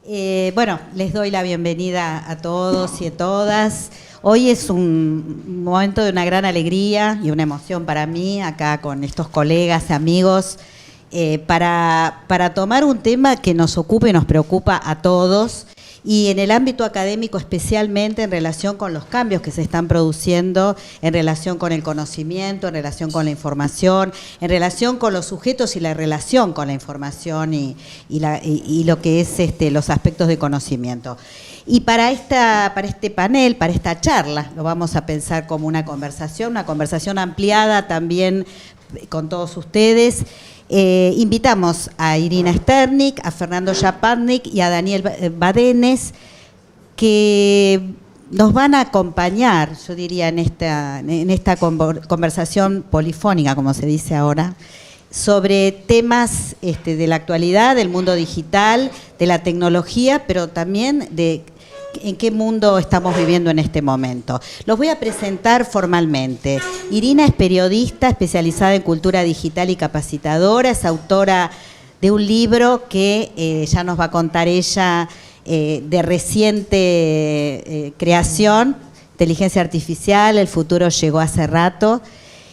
Bueno, les doy la bienvenida a todos y a todas. Hoy es un momento de una gran alegría y una emoción para mí, acá con estos colegas, amigos, para tomar un tema que nos ocupa y nos preocupa a todos, y en el ámbito académico especialmente en relación con los cambios que se están produciendo, en relación con el conocimiento, en relación con la información, en relación con los sujetos y la relación con la información y lo que es los aspectos de conocimiento. Y para este panel, para esta charla, lo vamos a pensar como una conversación ampliada también con todos ustedes. Invitamos a Irina Sternik, a Fernando Japadnik y a Daniel Badenes, que nos van a acompañar, yo diría, en esta conversación polifónica, como se dice ahora, sobre temas de la actualidad, del mundo digital, de la tecnología, pero también de en qué mundo estamos viviendo en este momento. Los voy a presentar formalmente. Irina es periodista especializada en cultura digital y capacitadora, es autora de un libro que ya nos va a contar ella, de reciente creación, Inteligencia Artificial, el futuro llegó hace rato,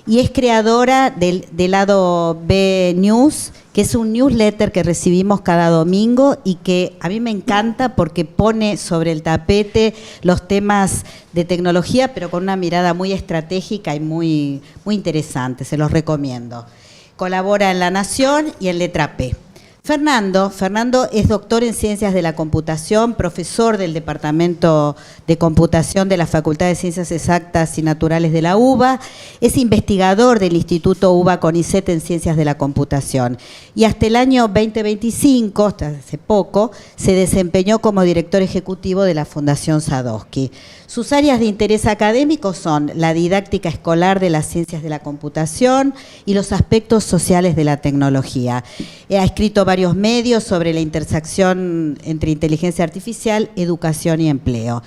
y es creadora del Lado B News, que es un newsletter que recibimos cada domingo y que a mí me encanta porque pone sobre el tapete los temas de tecnología, pero con una mirada muy estratégica y muy interesante, se los recomiendo. Colabora en La Nación y en Letra P. Fernando es doctor en Ciencias de la Computación, profesor del Departamento de Computación de la Facultad de Ciencias Exactas y Naturales de la UBA, es investigador del Instituto UBA CONICET en Ciencias de la Computación y hasta el año 2025, hasta hace poco, se desempeñó como director ejecutivo de la Fundación Sadowski. Sus áreas de interés académico son la didáctica escolar de las ciencias de la computación y los aspectos sociales de la tecnología. Ha escrito varios medios sobre la intersección entre inteligencia artificial, educación y empleo.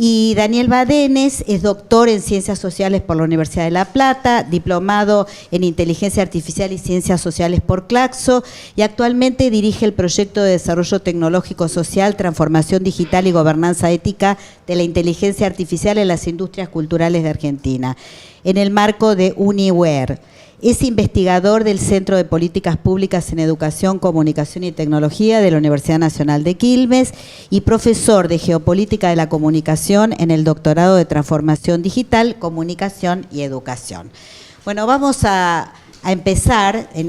Y Daniel Badenes es doctor en Ciencias Sociales por la Universidad de La Plata, diplomado en Inteligencia Artificial y Ciencias Sociales por Claxo, y actualmente dirige el proyecto de desarrollo tecnológico social, transformación digital y gobernanza ética de la inteligencia artificial en las industrias culturales de Argentina, en el marco de UniWare. Es investigador del Centro de Políticas Públicas en Educación, Comunicación y Tecnología de la Universidad Nacional de Quilmes y profesor de Geopolítica de la Comunicación en el Doctorado de Transformación Digital, Comunicación y Educación. Bueno, vamos a empezar en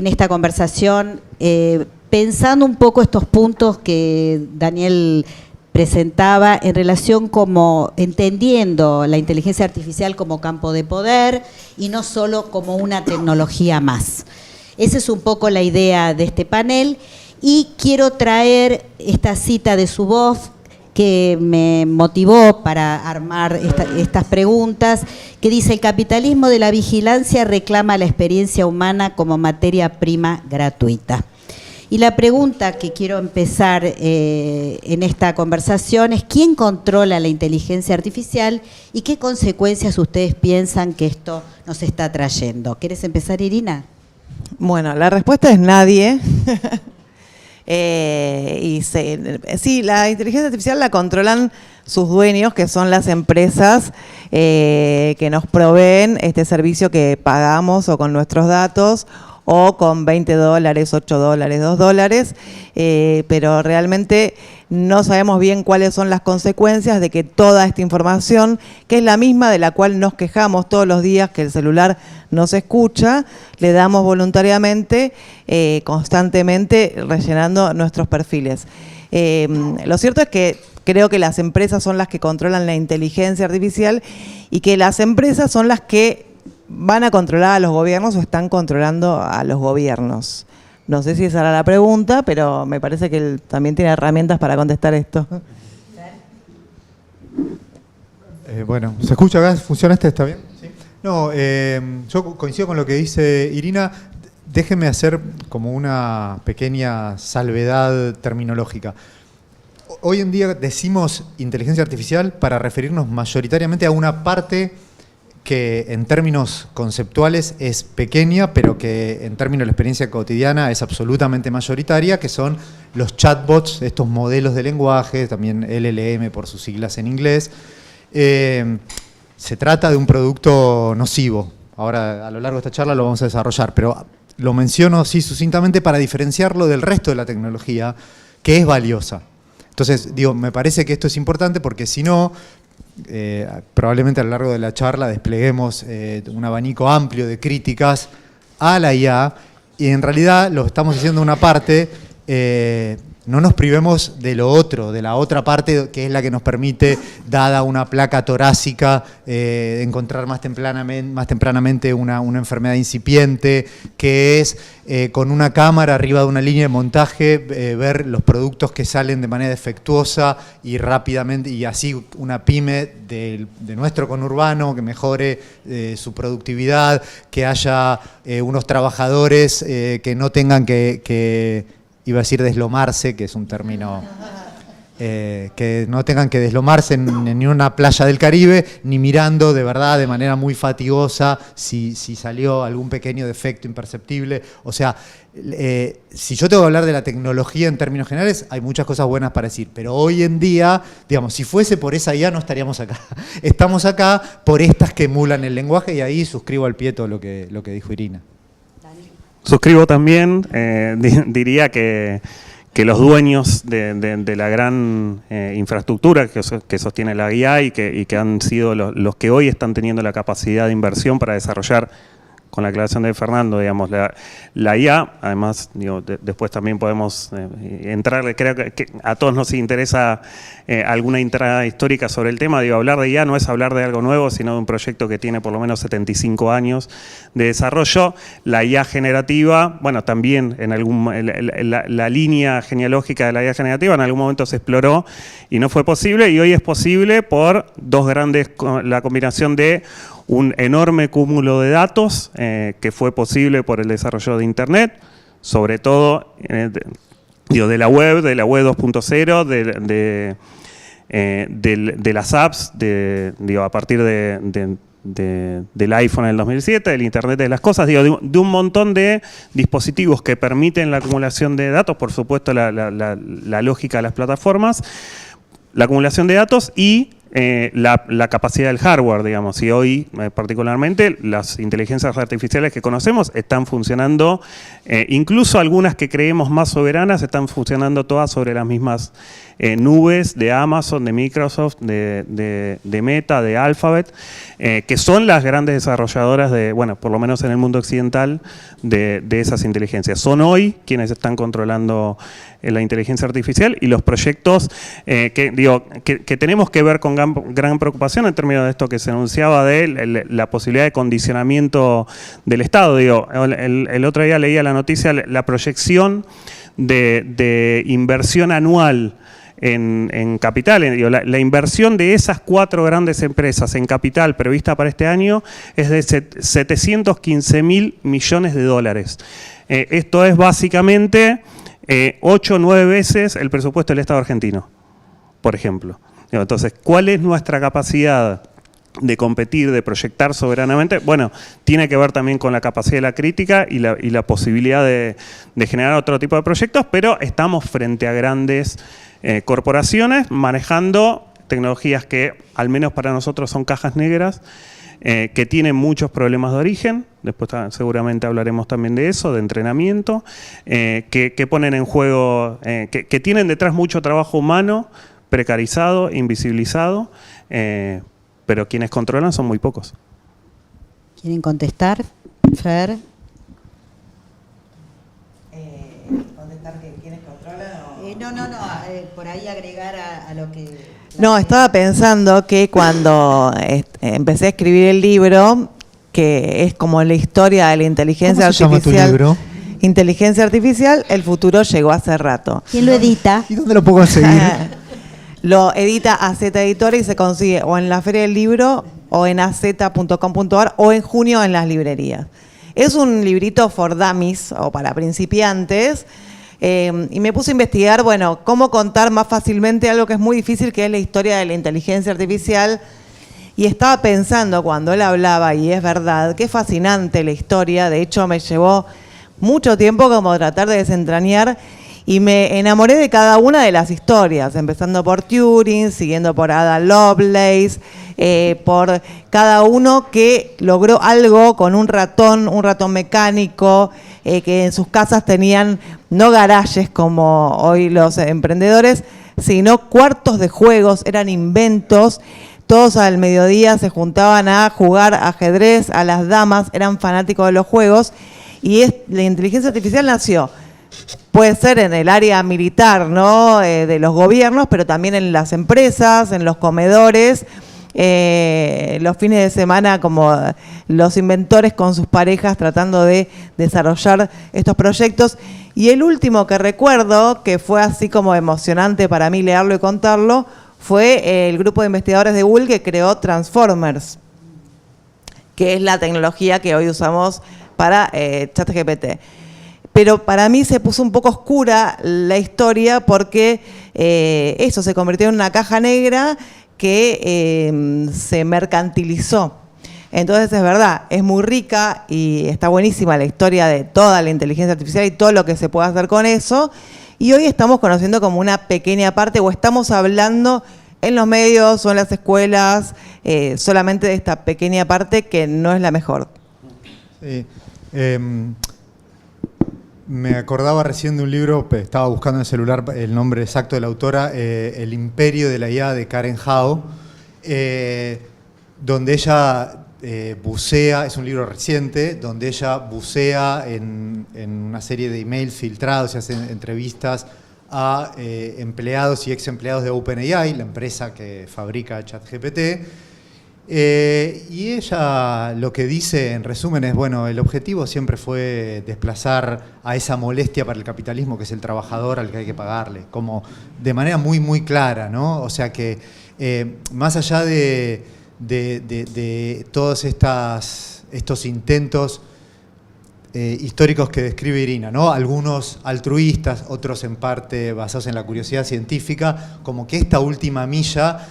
esta conversación pensando un poco estos puntos que Daniel presentaba en relación como entendiendo la inteligencia artificial como campo de poder y no solo como una tecnología más. Esa es un poco la idea de este panel y quiero traer esta cita de Zuboff que me motivó para armar estas preguntas, que dice: el capitalismo de la vigilancia reclama la experiencia humana como materia prima gratuita. Y la pregunta que quiero empezar en esta conversación es: ¿quién controla la inteligencia artificial y qué consecuencias ustedes piensan que esto nos está trayendo? ¿Quieres empezar, Irina? Bueno, la respuesta es nadie. Sí, la inteligencia artificial la controlan sus dueños, que son las empresas que nos proveen este servicio que pagamos o con nuestros datos, o con $20, $8, $2, pero realmente no sabemos bien cuáles son las consecuencias de que toda esta información, que es la misma de la cual nos quejamos todos los días que el celular no se escucha, le damos voluntariamente, constantemente rellenando nuestros perfiles. Lo cierto es que creo que las empresas son las que controlan la inteligencia artificial y que las empresas son las que van a controlar a los gobiernos o están controlando a los gobiernos. No sé si esa era la pregunta, pero me parece que él también tiene herramientas para contestar esto. Bueno, ¿se escucha acá? ¿Funciona este? ¿Está bien? ¿Sí? No, yo coincido con lo que dice Irina. Déjenme hacer como una pequeña salvedad terminológica. Hoy en día decimos inteligencia artificial para referirnos mayoritariamente a una parte que en términos conceptuales es pequeña, pero que en términos de la experiencia cotidiana es absolutamente mayoritaria, que son los chatbots, estos modelos de lenguaje, también LLM por sus siglas en inglés. Se trata de un producto nocivo. Ahora, a lo largo de esta charla lo vamos a desarrollar, pero lo menciono así sucintamente para diferenciarlo del resto de la tecnología, que es valiosa. Entonces, digo, me parece que esto es importante porque si no, probablemente a lo largo de la charla despleguemos un abanico amplio de críticas a la IA y en realidad lo estamos diciendo una parte, no nos privemos de lo otro, de la otra parte que es la que nos permite, dada una placa torácica, encontrar más tempranamente una enfermedad incipiente, que es con una cámara arriba de una línea de montaje, ver los productos que salen de manera defectuosa y rápidamente, y así una pyme de nuestro conurbano que mejore su productividad, que haya unos trabajadores que no tengan que iba a decir deslomarse, que es un término, que no tengan que deslomarse en una playa del Caribe, ni mirando de verdad de manera muy fatigosa si salió algún pequeño defecto imperceptible. O sea, si yo tengo que hablar de la tecnología en términos generales, hay muchas cosas buenas para decir, pero hoy en día, digamos, si fuese por esa IA no estaríamos acá. Estamos acá por estas que emulan el lenguaje y ahí suscribo al pie todo lo que dijo Irina. Suscribo también, diría que los dueños de la gran infraestructura que sostiene la IA y que han sido los que hoy están teniendo la capacidad de inversión para desarrollar, con la aclaración de Fernando, digamos, la IA, además, digo, después también podemos entrar, creo que a todos nos interesa alguna entrada histórica sobre el tema. Digo, hablar de IA no es hablar de algo nuevo, sino de un proyecto que tiene por lo menos 75 años de desarrollo. La IA generativa, bueno, también la línea genealógica de la IA generativa en algún momento se exploró y no fue posible, y hoy es posible por la combinación de un enorme cúmulo de datos que fue posible por el desarrollo de Internet, sobre todo de la web 2.0, de las apps, a partir del iPhone en el 2007, del Internet de las cosas, de un montón de dispositivos que permiten la acumulación de datos, por supuesto la lógica de las plataformas, la acumulación de datos y la capacidad del hardware, digamos, y hoy particularmente las inteligencias artificiales que conocemos están funcionando, incluso algunas que creemos más soberanas, están funcionando todas sobre las mismas nubes de Amazon, de Microsoft, de Meta, de Alphabet, que son las grandes desarrolladoras bueno, por lo menos en el mundo occidental, de esas inteligencias. Son hoy quienes están controlando la inteligencia artificial y los proyectos que tenemos que ver con gran preocupación en términos de esto que se anunciaba de la posibilidad de condicionamiento del Estado. El otro día leía la noticia, la proyección de inversión anual en capital. La inversión de esas 4 grandes empresas en capital prevista para este año es de 715.000 millones de dólares. Esto es básicamente 8 o 9 veces el presupuesto del Estado argentino, por ejemplo. Entonces, ¿cuál es nuestra capacidad de competir, de proyectar soberanamente? Bueno, tiene que ver también con la capacidad de la crítica y la posibilidad de generar otro tipo de proyectos, pero estamos frente a grandes corporaciones manejando tecnologías que, al menos para nosotros, son cajas negras, que tienen muchos problemas de origen, después seguramente hablaremos también de eso, de entrenamiento, que ponen en juego, que tienen detrás mucho trabajo humano, precarizado, invisibilizado, pero quienes controlan son muy pocos. ¿Quieren contestar, Fer? ¿Contestar que quiénes controlan? No, por ahí agregar a lo que... No, estaba pensando que cuando empecé a escribir el libro, que es como la historia de la inteligencia artificial. ¿Cómo se llama tu libro? Inteligencia artificial, el futuro llegó hace rato. ¿Quién lo edita? ¿Y dónde lo puedo conseguir? Lo edita AZ Editora y se consigue o en la Feria del Libro o en az.com.ar o en junio en las librerías. Es un librito for dummies o para principiantes. Y me puse a investigar, bueno, cómo contar más fácilmente algo que es muy difícil, que es la historia de la inteligencia artificial, Y estaba pensando cuando él hablaba, y es verdad, qué fascinante la historia. De hecho, me llevó mucho tiempo como tratar de desentrañar y me enamoré de cada una de las historias, empezando por Turing, siguiendo por Ada Lovelace, por cada uno que logró algo con un ratón mecánico, que en sus casas tenían no garajes como hoy los emprendedores, sino cuartos de juegos, eran inventos. Todos al mediodía se juntaban a jugar ajedrez, a las damas, eran fanáticos de los juegos. Y la inteligencia artificial nació, puede ser en el área militar, ¿no? De los gobiernos, pero también en las empresas, en los comedores, los fines de semana como los inventores con sus parejas tratando de desarrollar estos proyectos. Y el último que recuerdo, que fue así como emocionante para mí leerlo y contarlo, fue el grupo de investigadores de Google que creó Transformers, que es la tecnología que hoy usamos para ChatGPT. Pero para mí se puso un poco oscura la historia porque eso se convirtió en una caja negra que se mercantilizó. Entonces es verdad, es muy rica y está buenísima la historia de toda la inteligencia artificial y todo lo que se puede hacer con eso. Y hoy estamos conociendo como una pequeña parte, o estamos hablando en los medios o en las escuelas solamente de esta pequeña parte que no es la mejor. Sí. Me acordaba recién de un libro, estaba buscando en el celular el nombre exacto de la autora, El imperio de la IA de Karen Hao, donde ella bucea, es un libro reciente, donde ella bucea en una serie de emails filtrados, se hacen entrevistas a empleados y ex empleados de OpenAI, la empresa que fabrica ChatGPT. Y ella lo que dice en resumen es, bueno, el objetivo siempre fue desplazar a esa molestia para el capitalismo que es el trabajador al que hay que pagarle, como de manera muy muy clara, ¿no? O sea que más allá de todos estos intentos históricos que describe Irina, ¿no? Algunos altruistas, otros en parte basados en la curiosidad científica, como que esta última milla,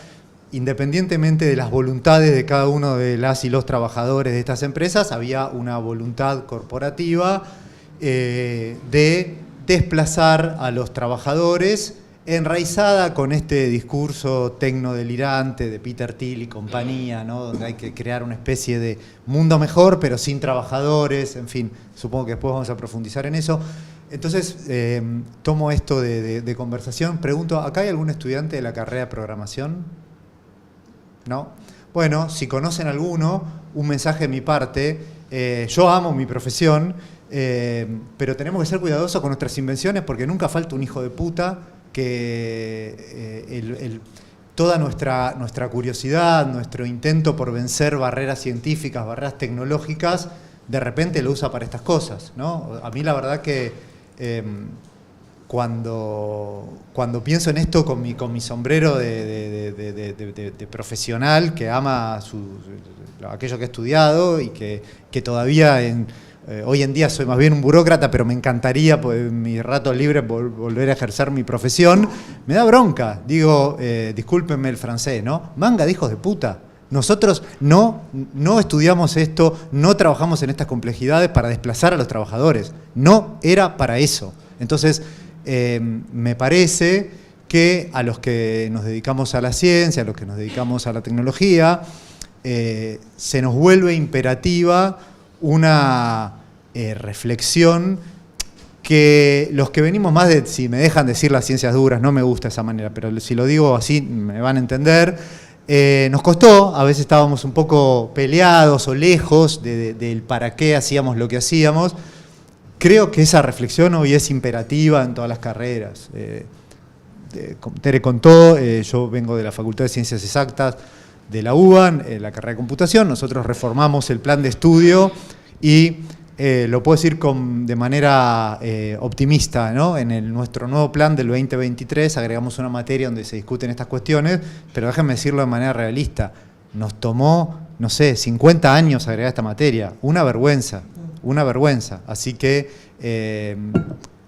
independientemente de las voluntades de cada uno de las y los trabajadores de estas empresas, había una voluntad corporativa de desplazar a los trabajadores, enraizada con este discurso tecnodelirante de Peter Thiel y compañía, ¿no? Donde hay que crear una especie de mundo mejor, pero sin trabajadores, en fin, supongo que después vamos a profundizar en eso. Entonces, tomo esto de conversación, pregunto, ¿acá hay algún estudiante de la carrera de programación? ¿No? Bueno, si conocen alguno, un mensaje de mi parte. Yo amo mi profesión, pero tenemos que ser cuidadosos con nuestras invenciones porque nunca falta un hijo de puta que toda nuestra curiosidad, nuestro intento por vencer barreras científicas, barreras tecnológicas, de repente lo usa para estas cosas, ¿no? A mí la verdad que cuando pienso en esto con mi sombrero de profesional que ama aquello que he estudiado y que todavía hoy en día soy más bien un burócrata, pero me encantaría en mi rato libre volver a ejercer mi profesión, me da bronca. Digo, discúlpenme el francés, ¿no? Manga de hijos de puta. Nosotros no estudiamos esto, no trabajamos en estas complejidades para desplazar a los trabajadores. No era para eso. Entonces, me parece que a los que nos dedicamos a la ciencia, a los que nos dedicamos a la tecnología, se nos vuelve imperativa una reflexión que los que venimos más de, si me dejan decir las ciencias duras, no me gusta esa manera, pero si lo digo así me van a entender, nos costó, a veces estábamos un poco peleados o lejos del para qué hacíamos lo que hacíamos. Creo que esa reflexión hoy es imperativa en todas las carreras. Tere contó, yo vengo de la Facultad de Ciencias Exactas de la UBA, la carrera de computación. Nosotros reformamos el plan de estudio y lo puedo decir de manera optimista, ¿no? En nuestro nuevo plan del 2023 agregamos una materia donde se discuten estas cuestiones, pero déjenme decirlo de manera realista. Nos tomó, no sé, 50 años agregar esta materia. Una vergüenza. Una vergüenza. Así que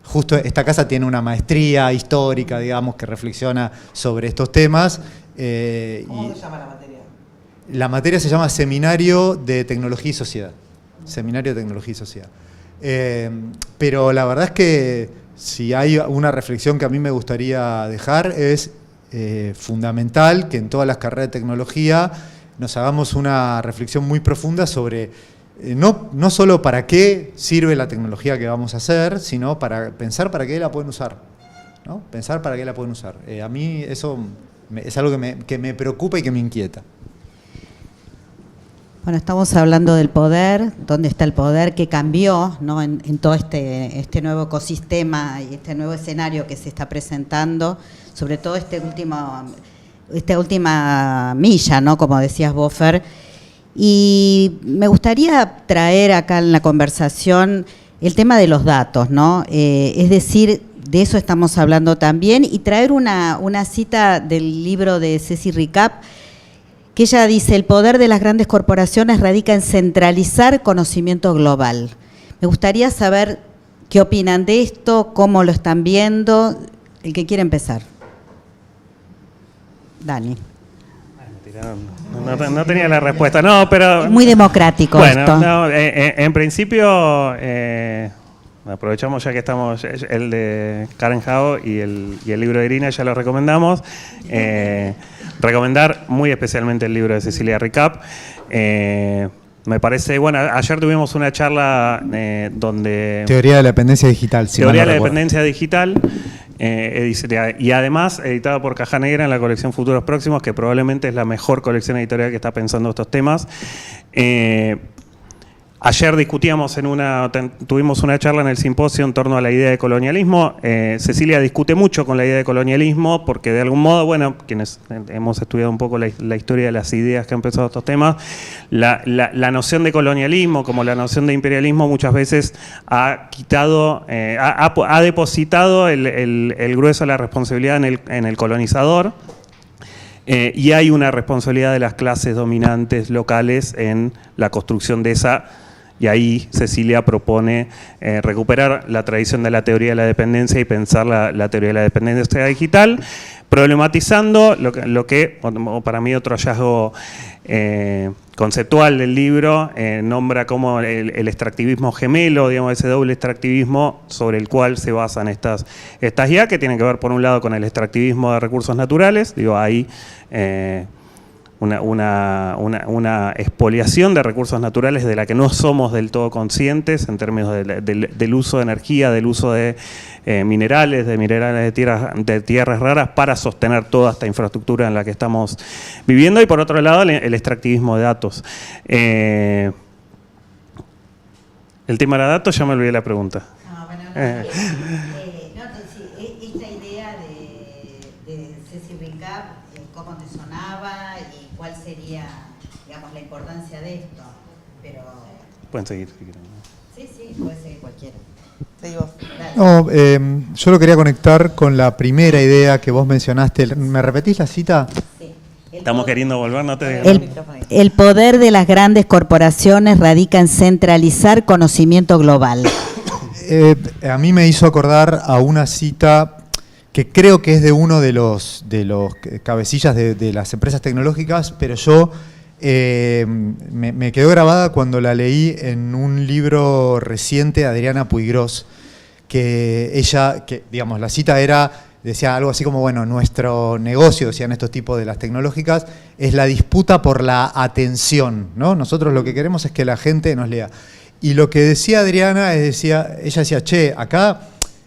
justo esta casa tiene una maestría histórica, digamos, que reflexiona sobre estos temas. ¿Cómo se llama la materia? La materia se llama Seminario de Tecnología y Sociedad. Seminario de Tecnología y Sociedad. Pero la verdad es que si hay una reflexión que a mí me gustaría dejar es fundamental que en todas las carreras de tecnología nos hagamos una reflexión muy profunda sobre no solo para qué sirve la tecnología que vamos a hacer, sino para pensar para qué la pueden usar, ¿no? Pensar para qué la pueden usar. A mí eso es algo que me preocupa y que me inquieta. Bueno, estamos hablando del poder, dónde está el poder, qué cambió, ¿no? en todo este nuevo ecosistema y este nuevo escenario que se está presentando, sobre todo esta última milla, ¿no? Como decías vos, Fer. Y me gustaría traer acá en la conversación el tema de los datos, ¿no? Es decir, de eso estamos hablando también, y traer una cita del libro de Ceci Ricap, que ella dice: el poder de las grandes corporaciones radica en centralizar conocimiento global. Me gustaría saber qué opinan de esto, cómo lo están viendo. El que quiere empezar. Dani. No tenía la respuesta, no, pero... Es muy democrático esto. No, en principio, aprovechamos ya que estamos, el de Karen Hao y el libro de Irina ya lo recomendamos. Recomendar muy especialmente el libro de Cecilia Ricap. Me parece, bueno, ayer tuvimos una charla donde... Teoría de la dependencia digital. Si Teoría de la dependencia digital. Y además editada por Caja Negra en la colección Futuros Próximos, que probablemente es la mejor colección editorial que está pensando estos temas. Ayer discutíamos tuvimos una charla en el simposio en torno a la idea de colonialismo. Cecilia discute mucho con la idea de colonialismo porque de algún modo, bueno, quienes hemos estudiado un poco la historia de las ideas que han empezado estos temas, la noción de colonialismo como la noción de imperialismo muchas veces ha depositado el grueso de la responsabilidad en el colonizador. Y hay una responsabilidad de las clases dominantes locales en la construcción de esa. Y ahí Cecilia propone recuperar la tradición de la teoría de la dependencia y pensar la teoría de la dependencia digital, problematizando lo que para mí otro hallazgo conceptual del libro, nombra como el extractivismo gemelo, digamos, ese doble extractivismo sobre el cual se basan estas ideas, que tienen que ver por un lado con el extractivismo de recursos naturales, digo, ahí una expoliación de recursos naturales de la que no somos del todo conscientes en términos del uso de energía, del uso de minerales de tierras raras para sostener toda esta infraestructura en la que estamos viviendo, y por otro lado el extractivismo de datos. El tema de datos, ya me olvidé la pregunta. Esta idea de Ceci Ricap, ¿cómo te sonaba y cuál sería, digamos, la importancia de esto? Pero... Pueden seguir si quieren. Sí, puede seguir cualquiera. No, yo lo quería conectar con la primera idea que vos mencionaste. ¿Me repetís la cita? Sí. Estamos queriendo volver, no te... El poder de las grandes corporaciones radica en centralizar conocimiento global. A mí me hizo acordar a una cita que creo que es de uno de los cabecillas de las empresas tecnológicas, pero yo me quedó grabada cuando la leí en un libro reciente de Adriana Puiggrós, que digamos, la cita decía algo así como, bueno, nuestro negocio, decían estos tipos de las tecnológicas, es la disputa por la atención, ¿no? Nosotros lo que queremos es que la gente nos lea. Y lo que decía Adriana, ella decía, che, acá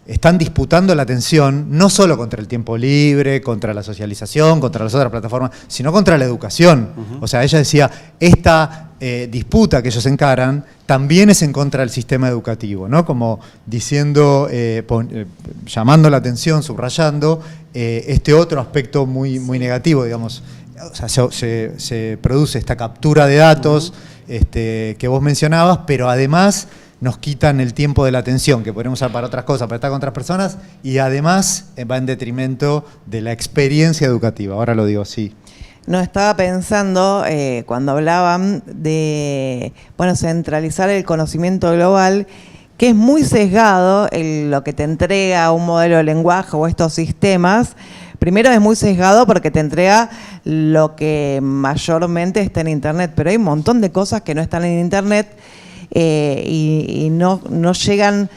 están disputando la atención no solo contra el tiempo libre, contra la socialización, contra las otras plataformas, sino contra la educación. O sea, ella decía, esta disputa que ellos encaran también es en contra del sistema educativo, ¿no? Como diciendo, llamando la atención, subrayando este otro aspecto muy negativo, digamos. O sea, se produce esta captura de datos que vos mencionabas, pero además nos quitan el tiempo de la atención, que podemos usar para otras cosas, para estar con otras personas, y además va en detrimento de la experiencia educativa. Ahora lo digo así. No, estaba pensando, cuando hablaban de centralizar el conocimiento global, que es muy sesgado lo que te entrega un modelo de lenguaje o estos sistemas, Primero es muy sesgado porque te entrega lo que mayormente está en Internet, pero hay un montón de cosas que no están en Internet y no llegan,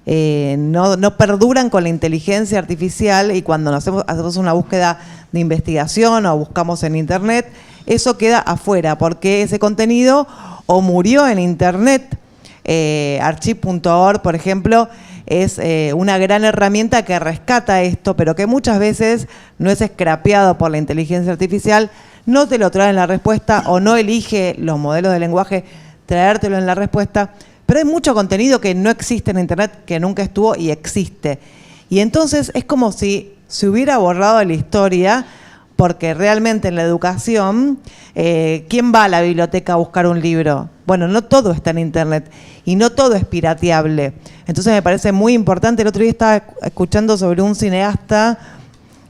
no perduran con la inteligencia artificial, y cuando hacemos una búsqueda de investigación o buscamos en Internet, eso queda afuera porque ese contenido o murió en Internet. Archive.org, por ejemplo, es una gran herramienta que rescata esto, pero que muchas veces no es scrapeado por la inteligencia artificial, no te lo trae en la respuesta o no elige los modelos de lenguaje traértelo en la respuesta, pero hay mucho contenido que no existe en Internet, que nunca estuvo y existe. Y entonces es como si se hubiera borrado de la historia, porque realmente en la educación, ¿quién va a la biblioteca a buscar un libro? Bueno, no todo está en Internet y no todo es pirateable. Entonces me parece muy importante. El otro día estaba escuchando sobre un cineasta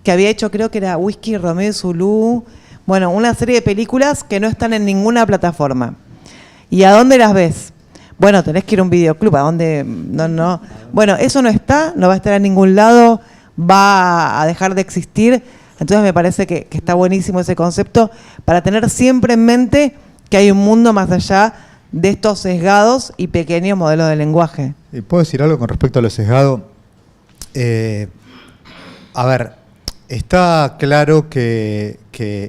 que había hecho, creo que era Whisky, Romeo y Zulu, bueno, una serie de películas que no están en ninguna plataforma. ¿Y a dónde las ves? Bueno, tenés que ir a un videoclub, ¿a dónde? No. Bueno, eso no está, no va a estar en ningún lado, va a dejar de existir. Entonces me parece que está buenísimo ese concepto para tener siempre en mente que hay un mundo más allá de estos sesgados y pequeños modelos de lenguaje. ¿Puedo decir algo con respecto a lo sesgado? A ver, está claro que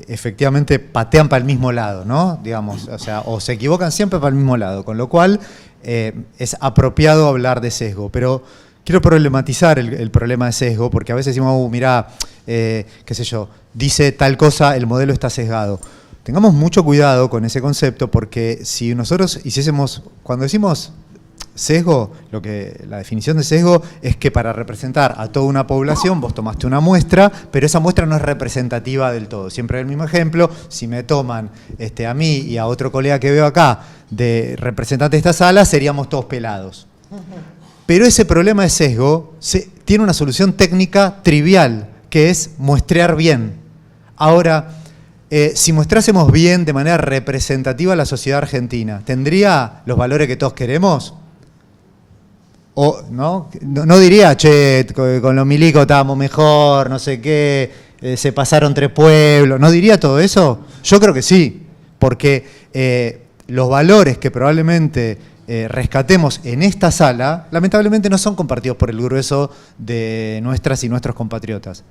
efectivamente patean para el mismo lado, ¿no? Digamos, o sea, o se equivocan siempre para el mismo lado, con lo cual es apropiado hablar de sesgo, pero quiero problematizar el problema de sesgo, porque a veces decimos, mirá, qué sé yo, dice tal cosa, el modelo está sesgado. Tengamos mucho cuidado con ese concepto, porque si nosotros hiciésemos, cuando decimos sesgo, la definición de sesgo es que para representar a toda una población vos tomaste una muestra, pero esa muestra no es representativa del todo. Siempre el mismo ejemplo, si me toman a mí y a otro colega que veo acá de representante de esta sala, seríamos todos pelados. Pero ese problema de sesgo tiene una solución técnica trivial, que es muestrear bien. Ahora, si muestrásemos bien de manera representativa a la sociedad argentina, ¿tendría los valores que todos queremos? O, ¿no? No diría, che, con los milicos estábamos mejor, no sé qué, se pasaron 3 pueblos. ¿No diría todo eso? Yo creo que sí, porque los valores que probablemente rescatemos en esta sala, lamentablemente no son compartidos por el grueso de nuestras y nuestros compatriotas.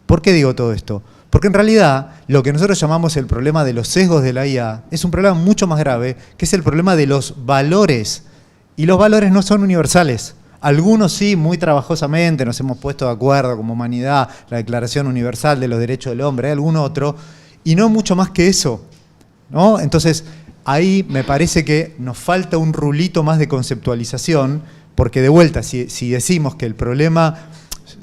¿Por qué digo todo esto? Porque en realidad lo que nosotros llamamos el problema de los sesgos de la IA es un problema mucho más grave, que es el problema de los valores. Y los valores no son universales. Algunos sí, muy trabajosamente nos hemos puesto de acuerdo como humanidad, la Declaración Universal de los Derechos del Hombre, algún otro, y no mucho más que eso, ¿no? Entonces, ahí me parece que nos falta un rulito más de conceptualización, porque de vuelta, si decimos que el problema,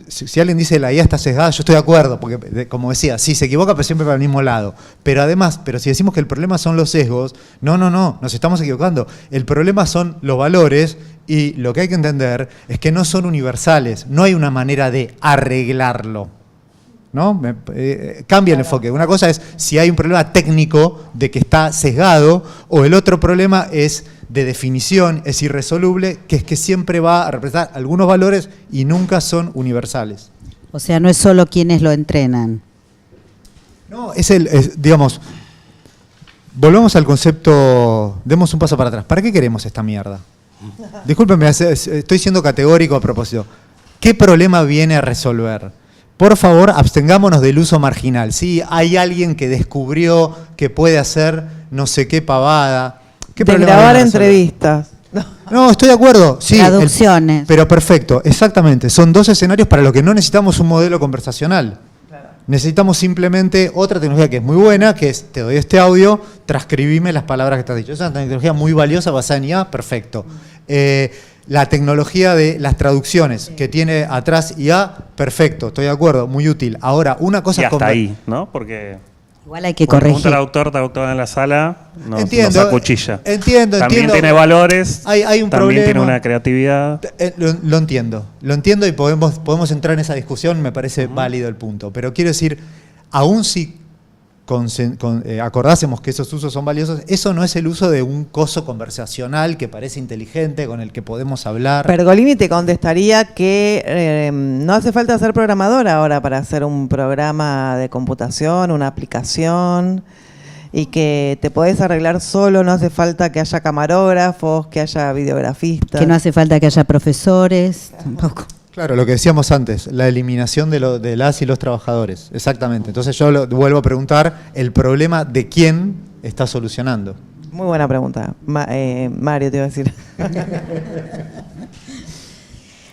si alguien dice la IA está sesgada, yo estoy de acuerdo, porque como decía, sí, se equivoca, pero siempre para el mismo lado. Pero además, si decimos que el problema son los sesgos, no, nos estamos equivocando. El problema son los valores, y lo que hay que entender es que no son universales, no hay una manera de arreglarlo, ¿no? Cambia el enfoque. Una cosa es si hay un problema técnico de que está sesgado, o el otro problema es de definición, es irresoluble, que es que siempre va a representar algunos valores y nunca son universales. O sea, no es solo quienes lo entrenan. No, digamos, volvamos al concepto, demos un paso para atrás. ¿Para qué queremos esta mierda? Discúlpenme, estoy siendo categórico a propósito. ¿Qué problema viene a resolver? Por favor, abstengámonos del uso marginal. Sí, hay alguien que descubrió que puede hacer no sé qué pavada. ¿Qué de grabar entrevistas. No, estoy de acuerdo. Sí, traducciones. Pero perfecto, exactamente. Son 2 escenarios para los que no necesitamos un modelo conversacional. Claro. Necesitamos simplemente otra tecnología que es muy buena, que es, te doy este audio, transcribime las palabras que te has dicho. Es una tecnología muy valiosa, basada en IA, perfecto. La tecnología de las traducciones que tiene atrás IA, perfecto, estoy de acuerdo, muy útil. Ahora, una cosa y hasta ahí, ¿no? Porque igual hay que corregir. Un traductor en la sala nos acuchilla. Entiendo. También tiene valores, hay un también problema. tiene una creatividad. Lo entiendo y podemos entrar en esa discusión, me parece válido el punto. Pero quiero decir, aún si acordásemos que esos usos son valiosos, eso no es el uso de un coso conversacional que parece inteligente, con el que podemos hablar. Pergolini te contestaría que no hace falta ser programador ahora para hacer un programa de computación, una aplicación, y que te podés arreglar solo, no hace falta que haya camarógrafos, que haya videografistas. Que no hace falta que haya profesores, tampoco. Claro, lo que decíamos antes, la eliminación de las y los trabajadores, exactamente. Entonces yo vuelvo a preguntar, ¿el problema de quién está solucionando? Muy buena pregunta. Mario, te iba a decir.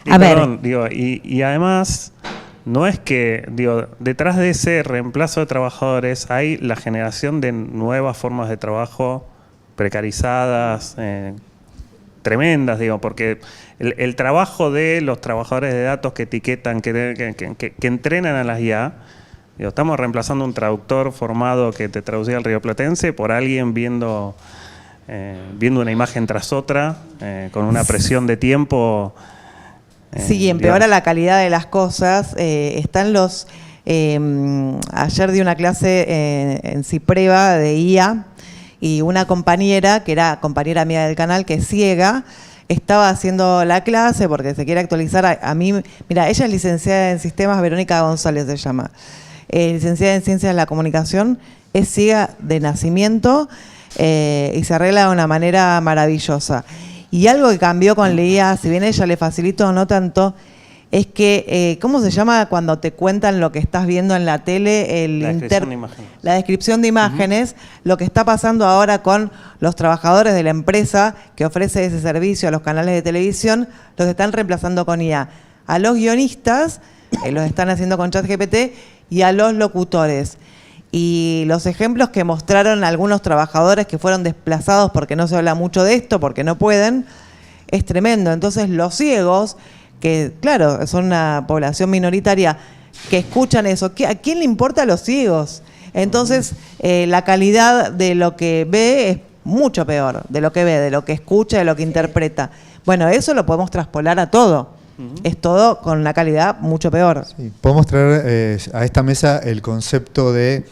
A ver. Perdón, digo, y además, no es que, digo, detrás de ese reemplazo de trabajadores hay la generación de nuevas formas de trabajo precarizadas, tremendas, digo, porque el trabajo de los trabajadores de datos que etiquetan, que entrenan a las IA, digo, estamos reemplazando un traductor formado que te traducía al rioplatense por alguien viendo una imagen tras otra, con una presión de tiempo. Sí, empeora la calidad de las cosas. Están los... ayer di una clase en Cipreva de IA, y una compañera, que era compañera mía del canal, que es ciega, estaba haciendo la clase porque se quiere actualizar. A mí, mira, ella es licenciada en sistemas, Verónica González se llama, licenciada en ciencias de la comunicación, es ciega de nacimiento y se arregla de una manera maravillosa. Y algo que cambió con la IA, si bien a ella le facilitó no tanto, es que, ¿cómo se llama cuando te cuentan lo que estás viendo en la tele? La descripción de imágenes. Lo que está pasando ahora con los trabajadores de la empresa que ofrece ese servicio a los canales de televisión, los están reemplazando con IA. A los guionistas, los están haciendo con ChatGPT, y a los locutores. Y los ejemplos que mostraron algunos trabajadores que fueron desplazados porque no se habla mucho de esto, porque no pueden, es tremendo. Entonces los ciegos, que claro, son una población minoritaria que escuchan eso, ¿a quién le importa a los ciegos? Entonces la calidad de lo que ve es mucho peor, de lo que ve, de lo que escucha, de lo que interpreta. Bueno, eso lo podemos traspolar a todo. Es todo con una calidad mucho peor. Sí, podemos traer a esta mesa el concepto de,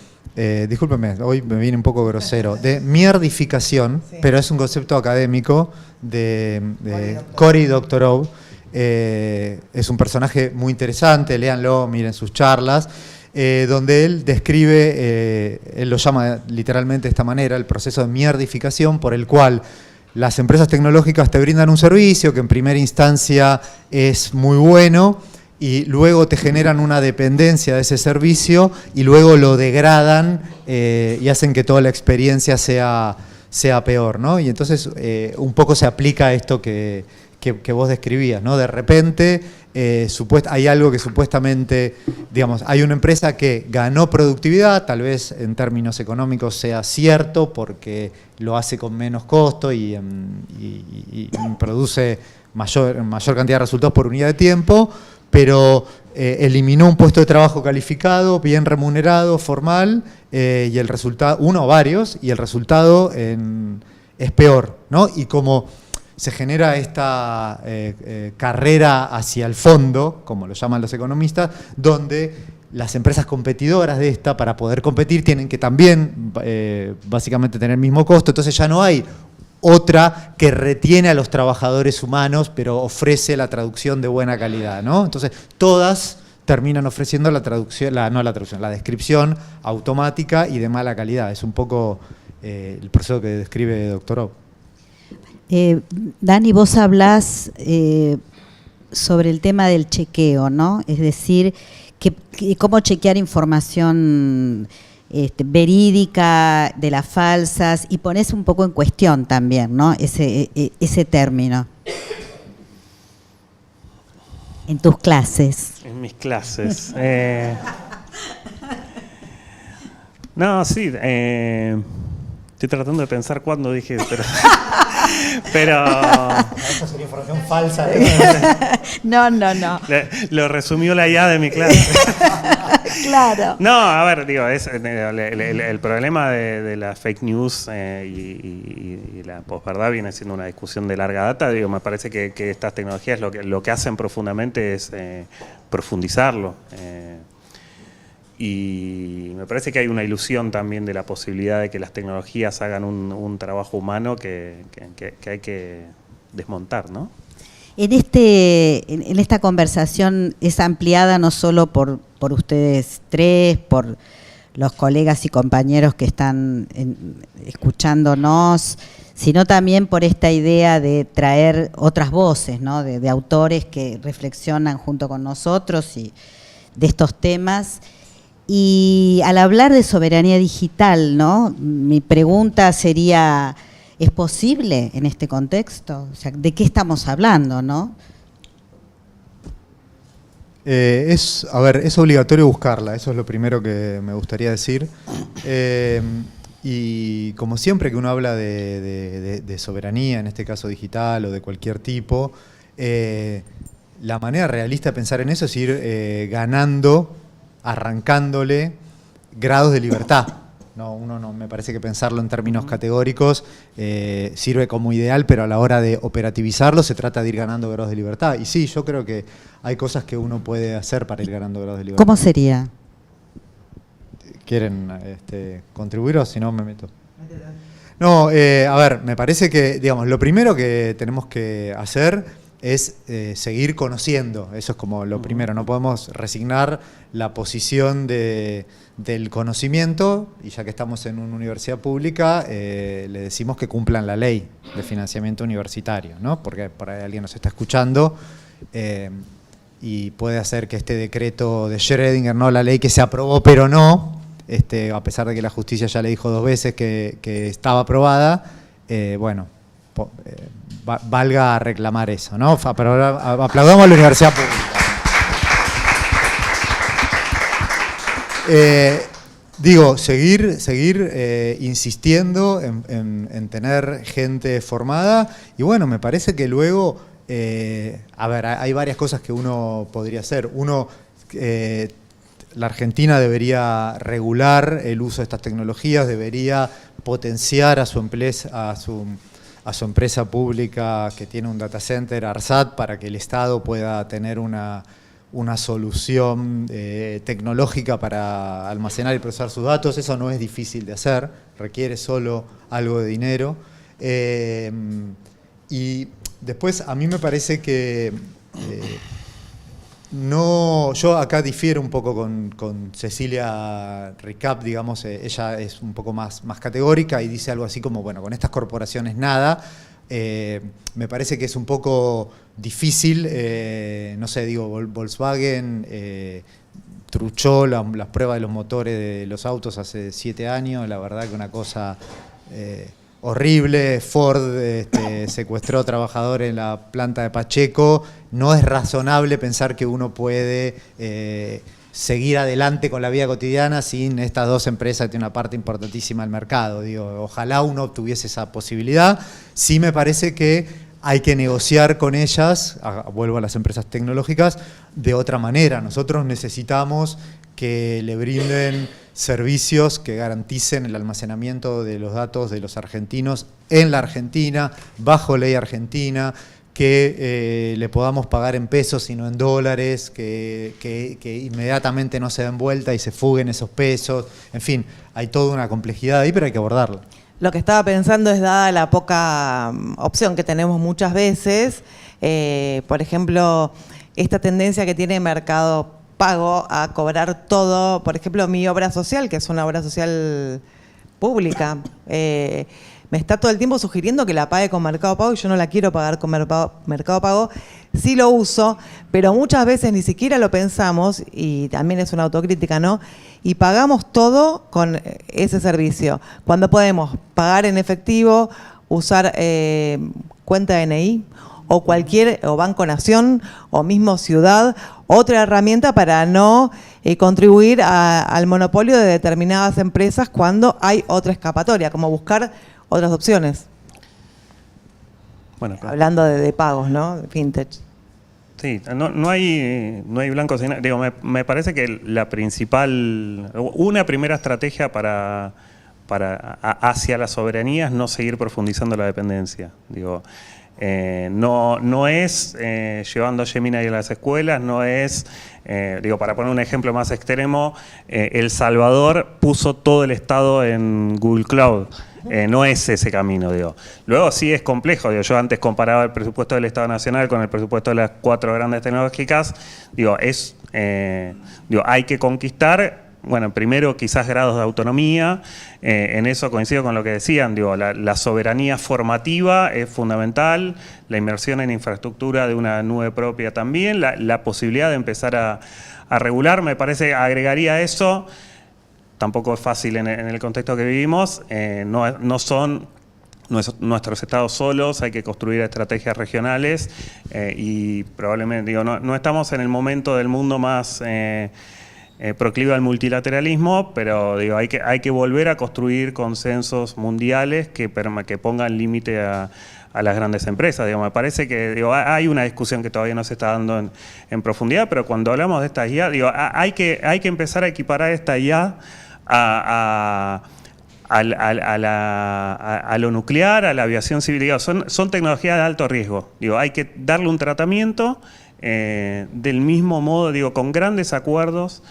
discúlpeme, hoy me viene un poco grosero, de mierdificación, sí, pero es un concepto académico de Cory Doctorow. Es un personaje muy interesante, léanlo, miren sus charlas, donde él describe, él lo llama literalmente de esta manera, el proceso de mierdificación por el cual las empresas tecnológicas te brindan un servicio que en primera instancia es muy bueno y luego te generan una dependencia de ese servicio y luego lo degradan y hacen que toda la experiencia sea peor, ¿no? Y entonces un poco se aplica esto que vos describías, ¿no? De repente hay algo que supuestamente, digamos, hay una empresa que ganó productividad, tal vez en términos económicos sea cierto porque lo hace con menos costo y produce mayor cantidad de resultados por unidad de tiempo, pero eliminó un puesto de trabajo calificado, bien remunerado, formal, y el resultado, uno o varios, y el resultado es peor, ¿no? Y como se genera esta carrera hacia el fondo, como lo llaman los economistas, donde las empresas competidoras de esta, para poder competir, tienen que también básicamente tener el mismo costo. Entonces ya no hay otra que retiene a los trabajadores humanos, pero ofrece la traducción de buena calidad, ¿no? Entonces todas terminan ofreciendo la descripción automática y de mala calidad. Es un poco el proceso que describe Doctorow. Dani, vos hablás sobre el tema del chequeo, ¿no? Es decir, cómo chequear información verídica de las falsas, y ponés un poco en cuestión también, ¿no? Ese término. En tus clases. En mis clases. No, sí. Estoy tratando de pensar cuándo dije, pero Esta sería información falsa. No. Lo resumió la IA de mi clase. Claro. No, a ver, digo, el problema de las fake news y la posverdad viene siendo una discusión de larga data. Digo, me parece que estas tecnologías lo que hacen profundamente es profundizarlo. Y me parece que hay una ilusión también de la posibilidad de que las tecnologías hagan un trabajo humano que hay que desmontar, ¿no? En esta conversación es ampliada no solo por ustedes tres, por los colegas y compañeros que están escuchándonos, sino también por esta idea de traer otras voces, ¿no? de autores que reflexionan junto con nosotros y de estos temas. Y al hablar de soberanía digital, ¿no? Mi pregunta sería, ¿es posible en este contexto? O sea, ¿de qué estamos hablando, no? Es obligatorio buscarla, eso es lo primero que me gustaría decir. Y como siempre que uno habla de soberanía, en este caso digital o de cualquier tipo, la manera realista de pensar en eso es ir ganando, arrancándole grados de libertad. Uno no me parece que pensarlo en términos categóricos sirve como ideal, pero a la hora de operativizarlo se trata de ir ganando grados de libertad. Y sí, yo creo que hay cosas que uno puede hacer para ir ganando grados de libertad. ¿Cómo sería? ¿Quieren contribuir o si no me meto? No, a ver, me parece que, digamos, lo primero que tenemos que hacer es seguir conociendo. Eso es como lo primero. No podemos resignar la posición del conocimiento, y ya que estamos en una universidad pública, le decimos que cumplan la ley de financiamiento universitario, ¿no? Porque por ahí alguien nos está escuchando y puede hacer que este decreto de Schrödinger, ¿no? La ley que se aprobó pero no, a pesar de que la justicia ya le dijo 2 veces que estaba aprobada, bueno, valga reclamar eso, ¿no? Pero aplaudamos a la universidad pública. Digo, seguir insistiendo en tener gente formada, y bueno, me parece que luego, a ver, hay varias cosas que uno podría hacer. Uno, la Argentina debería regular el uso de estas tecnologías, debería potenciar a su empresa pública que tiene un data center, ARSAT, para que el Estado pueda tener una solución tecnológica para almacenar y procesar sus datos. Eso no es difícil de hacer, requiere solo algo de dinero. Y después a mí me parece que yo acá difiero un poco con Cecilia Ricap, digamos, ella es un poco más categórica y dice algo así como, bueno, con estas corporaciones nada. Me parece que es un poco difícil, no sé, digo, Volkswagen truchó las pruebas de los motores de los autos hace 7 años, la verdad que una cosa horrible. Ford secuestró trabajadores en la planta de Pacheco. No es razonable pensar que uno puede seguir adelante con la vida cotidiana sin estas 2 empresas que tienen una parte importantísima del mercado. Digo, ojalá uno tuviese esa posibilidad. Sí me parece que hay que negociar con ellas, vuelvo a las empresas tecnológicas, de otra manera. Nosotros necesitamos que le brinden servicios que garanticen el almacenamiento de los datos de los argentinos en la Argentina, bajo ley argentina, que le podamos pagar en pesos y no en dólares, que inmediatamente no se den vuelta y se fuguen esos pesos. En fin, hay toda una complejidad ahí, pero hay que abordarla. Lo que estaba pensando es, dada la poca opción que tenemos muchas veces, por ejemplo, esta tendencia que tiene Mercado Pago a cobrar todo, por ejemplo, mi obra social, que es una obra social pública, me está todo el tiempo sugiriendo que la pague con Mercado Pago y yo no la quiero pagar con Mercado Pago. Sí lo uso, pero muchas veces ni siquiera lo pensamos, y también es una autocrítica, ¿no? Y pagamos todo con ese servicio, cuando podemos pagar en efectivo, usar cuenta DNI o Banco Nación o mismo Ciudad, otra herramienta para no contribuir al monopolio de determinadas empresas cuando hay otra escapatoria, como buscar otras opciones. Bueno, claro. Hablando de pagos, ¿no? Fintech. Sí, no hay blancos. Digo, me parece que una primera estrategia hacia la soberanía es no seguir profundizando la dependencia. Digo, No es llevando Gemini a las escuelas, no es, para poner un ejemplo más extremo, El Salvador puso todo el Estado en Google Cloud. No es ese camino, digo. Luego sí es complejo, digo. Yo antes comparaba el presupuesto del Estado Nacional con el presupuesto de las 4 grandes tecnológicas. Hay que conquistar, bueno, primero quizás grados de autonomía. En eso coincido con lo que decían, la soberanía formativa es fundamental, la inversión en infraestructura de una nube propia también, la posibilidad de empezar a regular, me parece, agregaría a eso. Tampoco es fácil en el contexto que vivimos, no son nuestros estados solos, hay que construir estrategias regionales y probablemente, no estamos en el momento del mundo más proclive al multilateralismo, pero hay que volver a construir consensos mundiales que pongan límite a las grandes empresas. Me parece que hay una discusión que todavía no se está dando en profundidad, pero cuando hablamos de esta IA, hay que empezar a equiparar esta IA a lo nuclear, a la aviación civil. Son tecnologías de alto riesgo. Hay que darle un tratamiento del mismo modo, con grandes acuerdos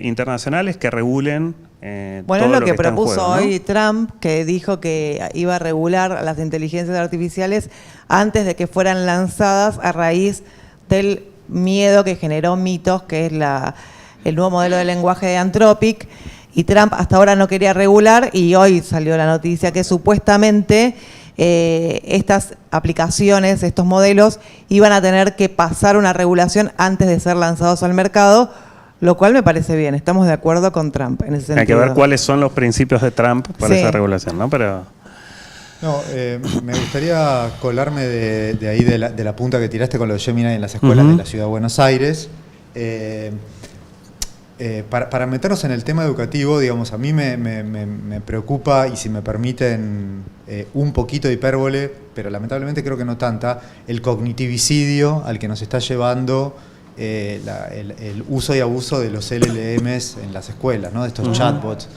internacionales que regulen bueno, todo es lo que está en propuso juego, ¿no? hoy Trump, que dijo que iba a regular las inteligencias artificiales antes de que fueran lanzadas a raíz del miedo que generó Mitos, que es el nuevo modelo de lenguaje de Anthropic. Y Trump hasta ahora no quería regular y hoy salió la noticia que supuestamente estas aplicaciones, estos modelos, iban a tener que pasar una regulación antes de ser lanzados al mercado, lo cual me parece bien. Estamos de acuerdo con Trump en ese sentido. Hay que ver cuáles son los principios de Trump para Sí. esa regulación, ¿no? Pero Me gustaría colarme de ahí, de la punta que tiraste con lo de Gemini en las escuelas de la Ciudad de Buenos Aires. Para meternos en el tema educativo, a mí me preocupa, y si me permiten un poquito de hipérbole, pero lamentablemente creo que no tanta, el cognitivicidio al que nos está llevando el uso y abuso de los LLMs en las escuelas, ¿no? De estos chatbots.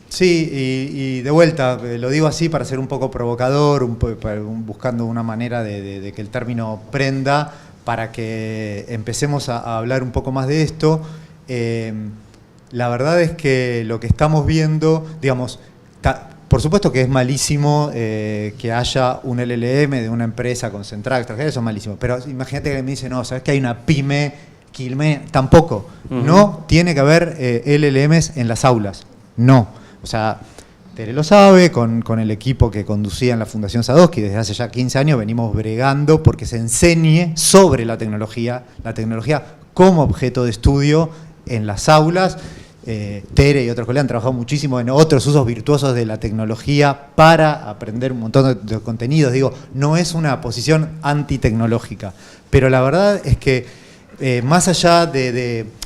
Sí, y de vuelta, lo digo así para ser un poco provocador, buscando una manera de que el término prenda, para que empecemos a hablar un poco más de esto. La verdad es que lo que estamos viendo, por supuesto que es malísimo que haya un LLM de una empresa concentrada extranjera, eso es malísimo, pero imagínate que me dice, no, ¿sabes que hay una pyme Quilmes? Tampoco, no tiene que haber LLMs en las aulas, no. O sea, Tere lo sabe, con el equipo que conducía en la Fundación Sadowski desde hace ya 15 años venimos bregando porque se enseñe sobre la tecnología como objeto de estudio en las aulas. Tere y otros colegas han trabajado muchísimo en otros usos virtuosos de la tecnología para aprender un montón de contenidos. No es una posición antitecnológica, pero la verdad es que más allá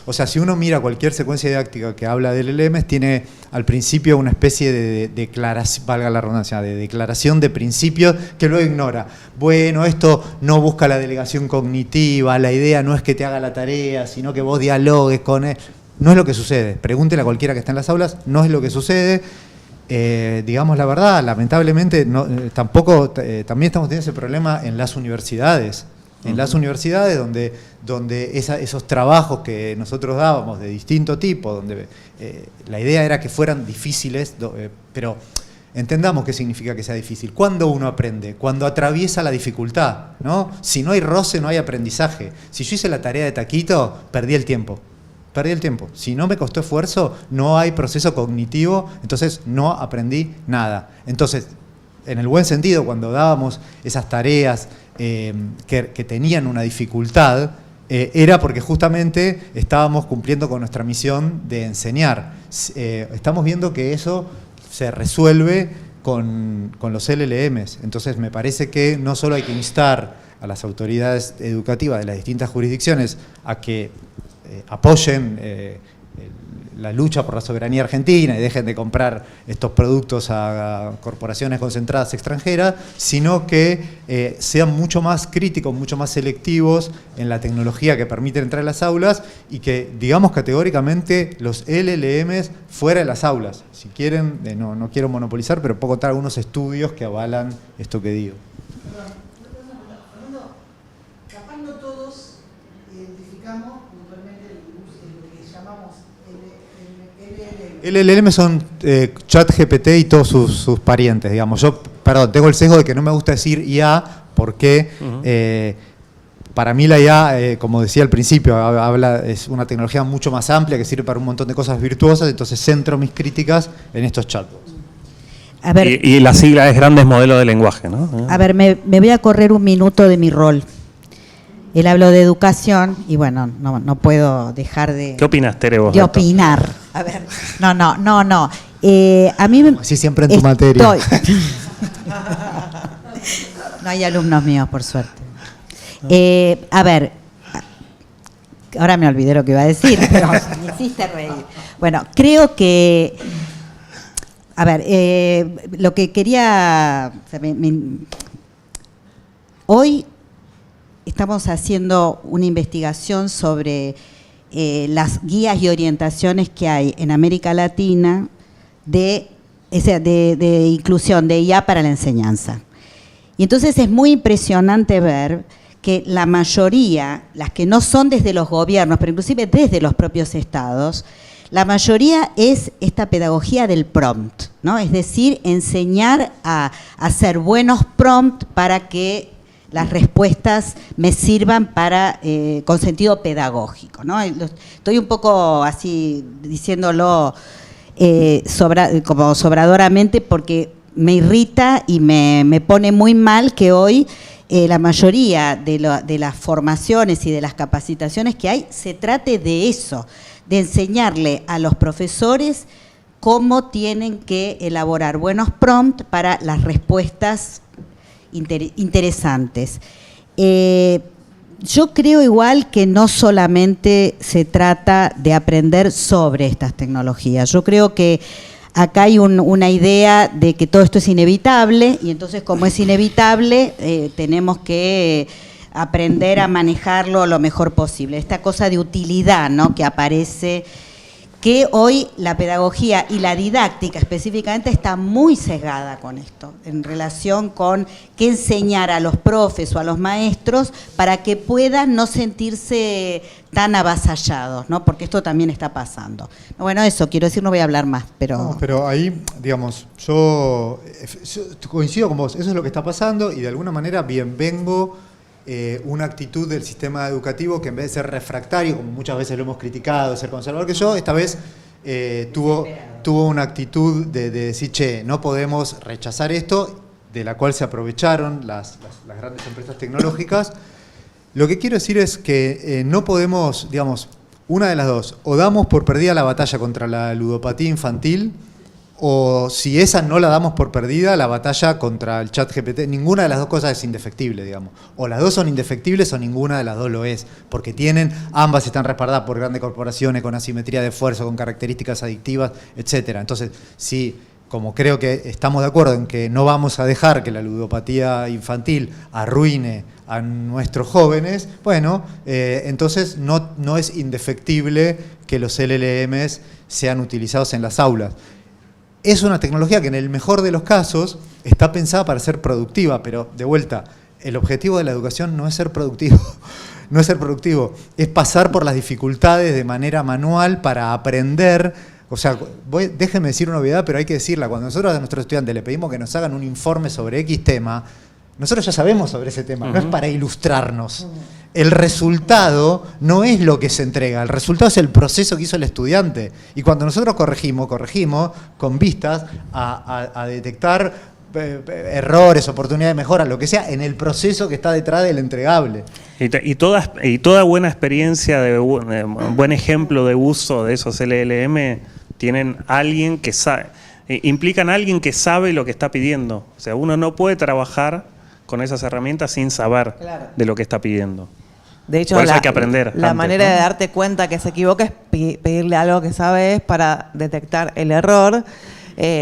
o sea, si uno mira cualquier secuencia didáctica que habla de LLMs, tiene al principio una especie de declaración, valga la redundancia, de declaración de principios que luego ignora. Bueno, esto no busca la delegación cognitiva, la idea no es que te haga la tarea, sino que vos dialogues con él. No es lo que sucede. Pregúntele a cualquiera que está en las aulas, no es lo que sucede. Digamos la verdad, lamentablemente también estamos teniendo ese problema en las universidades. En las universidades donde esos trabajos que nosotros dábamos de distinto tipo, donde la idea era que fueran difíciles, pero entendamos qué significa que sea difícil. ¿Cuándo uno aprende? Cuando atraviesa la dificultad, ¿no? Si no hay roce, no hay aprendizaje. Si yo hice la tarea de taquito, perdí el tiempo. Si no me costó esfuerzo, no hay proceso cognitivo, entonces no aprendí nada. Entonces, en el buen sentido, cuando dábamos esas tareas que tenían una dificultad, era porque justamente estábamos cumpliendo con nuestra misión de enseñar. Estamos viendo que eso se resuelve con los LLMs. Entonces me parece que no solo hay que instar a las autoridades educativas de las distintas jurisdicciones a que apoyen la lucha por la soberanía argentina y dejen de comprar estos productos a corporaciones concentradas extranjeras, sino que sean mucho más críticos, mucho más selectivos en la tecnología que permite entrar a las aulas y que digamos categóricamente los LLMs fuera de las aulas. Si quieren, no quiero monopolizar, pero puedo contar algunos estudios que avalan esto que digo. Capaz no todos identificamos puntualmente lo que llamamos LLM son ChatGPT y todos sus parientes, digamos. Yo, perdón, tengo el sesgo de que no me gusta decir IA porque para mí la IA, como decía al principio, es una tecnología mucho más amplia que sirve para un montón de cosas virtuosas, entonces centro mis críticas en estos chatbots. A ver, Y la sigla es Grandes Modelos de Lenguaje, ¿no? a ver, me voy a correr un minuto de mi rol. Él habló de educación y bueno, no puedo dejar de... ¿Qué opinas, Tere, vos? De opinar. A ver, no. A mí Así siempre en tu materia. No hay alumnos míos, por suerte. A ver, ahora me olvidé lo que iba a decir, pero me hiciste reír. Bueno, creo que... A ver, lo que quería... O sea, hoy estamos haciendo una investigación sobre las guías y orientaciones que hay en América Latina de inclusión de IA para la enseñanza. Y entonces es muy impresionante ver que la mayoría, las que no son desde los gobiernos, pero inclusive desde los propios estados, la mayoría es esta pedagogía del prompt, ¿no? Es decir, enseñar a hacer buenos prompts para que las respuestas me sirvan con sentido pedagógico, ¿no? Estoy un poco así diciéndolo como sobradoramente porque me irrita y me pone muy mal que hoy la mayoría de las formaciones y de las capacitaciones que hay se trate de eso, de enseñarle a los profesores cómo tienen que elaborar buenos prompts para las respuestas interesantes. Yo creo igual que no solamente se trata de aprender sobre estas tecnologías. Yo creo que acá hay una idea de que todo esto es inevitable y entonces como es inevitable tenemos que aprender a manejarlo lo mejor posible. Esta cosa de utilidad, ¿no?, que aparece, que hoy la pedagogía y la didáctica específicamente está muy sesgada con esto, en relación con qué enseñar a los profes o a los maestros para que puedan no sentirse tan avasallados, ¿no? Porque esto también está pasando. Bueno, eso quiero decir, no voy a hablar más, pero... No, pero ahí, digamos, yo coincido con vos, eso es lo que está pasando y de alguna manera bienvengo una actitud del sistema educativo que en vez de ser refractario, como muchas veces lo hemos criticado, de ser conservador que yo, esta vez tuvo una actitud de decir, che, no podemos rechazar esto, de la cual se aprovecharon las grandes empresas tecnológicas. Lo que quiero decir es que no podemos, digamos, una de las dos, o damos por perdida la batalla contra la ludopatía infantil, o si esa no la damos por perdida, la batalla contra el ChatGPT, ninguna de las dos cosas es indefectible, digamos. O las dos son indefectibles o ninguna de las dos lo es, porque ambas están respaldadas por grandes corporaciones con asimetría de esfuerzo, con características adictivas, etcétera. Entonces, sí, como creo que estamos de acuerdo en que no vamos a dejar que la ludopatía infantil arruine a nuestros jóvenes, bueno, entonces no es indefectible que los LLMs sean utilizados en las aulas. Es una tecnología que en el mejor de los casos está pensada para ser productiva, pero de vuelta, el objetivo de la educación no es ser productivo, no es ser productivo, es pasar por las dificultades de manera manual para aprender. O sea, déjenme decir una obviedad, pero hay que decirla. Cuando nosotros a nuestros estudiantes le pedimos que nos hagan un informe sobre X tema, nosotros ya sabemos sobre ese tema, no es para ilustrarnos. El resultado no es lo que se entrega, el resultado es el proceso que hizo el estudiante. Y cuando nosotros corregimos con vistas a detectar errores, oportunidades de mejora, lo que sea, en el proceso que está detrás del entregable. Y toda buena experiencia, buen ejemplo de uso de esos LLM, tienen alguien que sabe, implican a alguien que sabe lo que está pidiendo. O sea, uno no puede trabajar con esas herramientas sin saber de lo que está pidiendo. De hecho, Por eso hay que aprender la antes, manera ¿no? de darte cuenta que se equivoca es pedirle algo que sabes para detectar el error.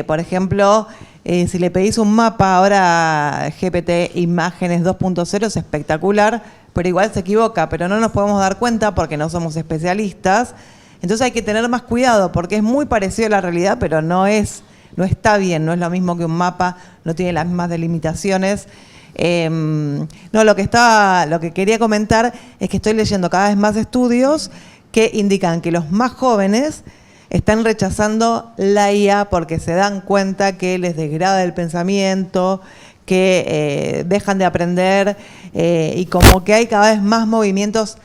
Por ejemplo, si le pedís un mapa ahora GPT Imágenes 2.0 es espectacular, pero igual se equivoca, pero no nos podemos dar cuenta porque no somos especialistas. Entonces hay que tener más cuidado porque es muy parecido a la realidad, pero no está bien, no es lo mismo que un mapa, no tiene las mismas delimitaciones. No, lo que quería comentar es que estoy leyendo cada vez más estudios que indican que los más jóvenes están rechazando la IA porque se dan cuenta que les degrada el pensamiento, que dejan de aprender y como que hay cada vez más movimientos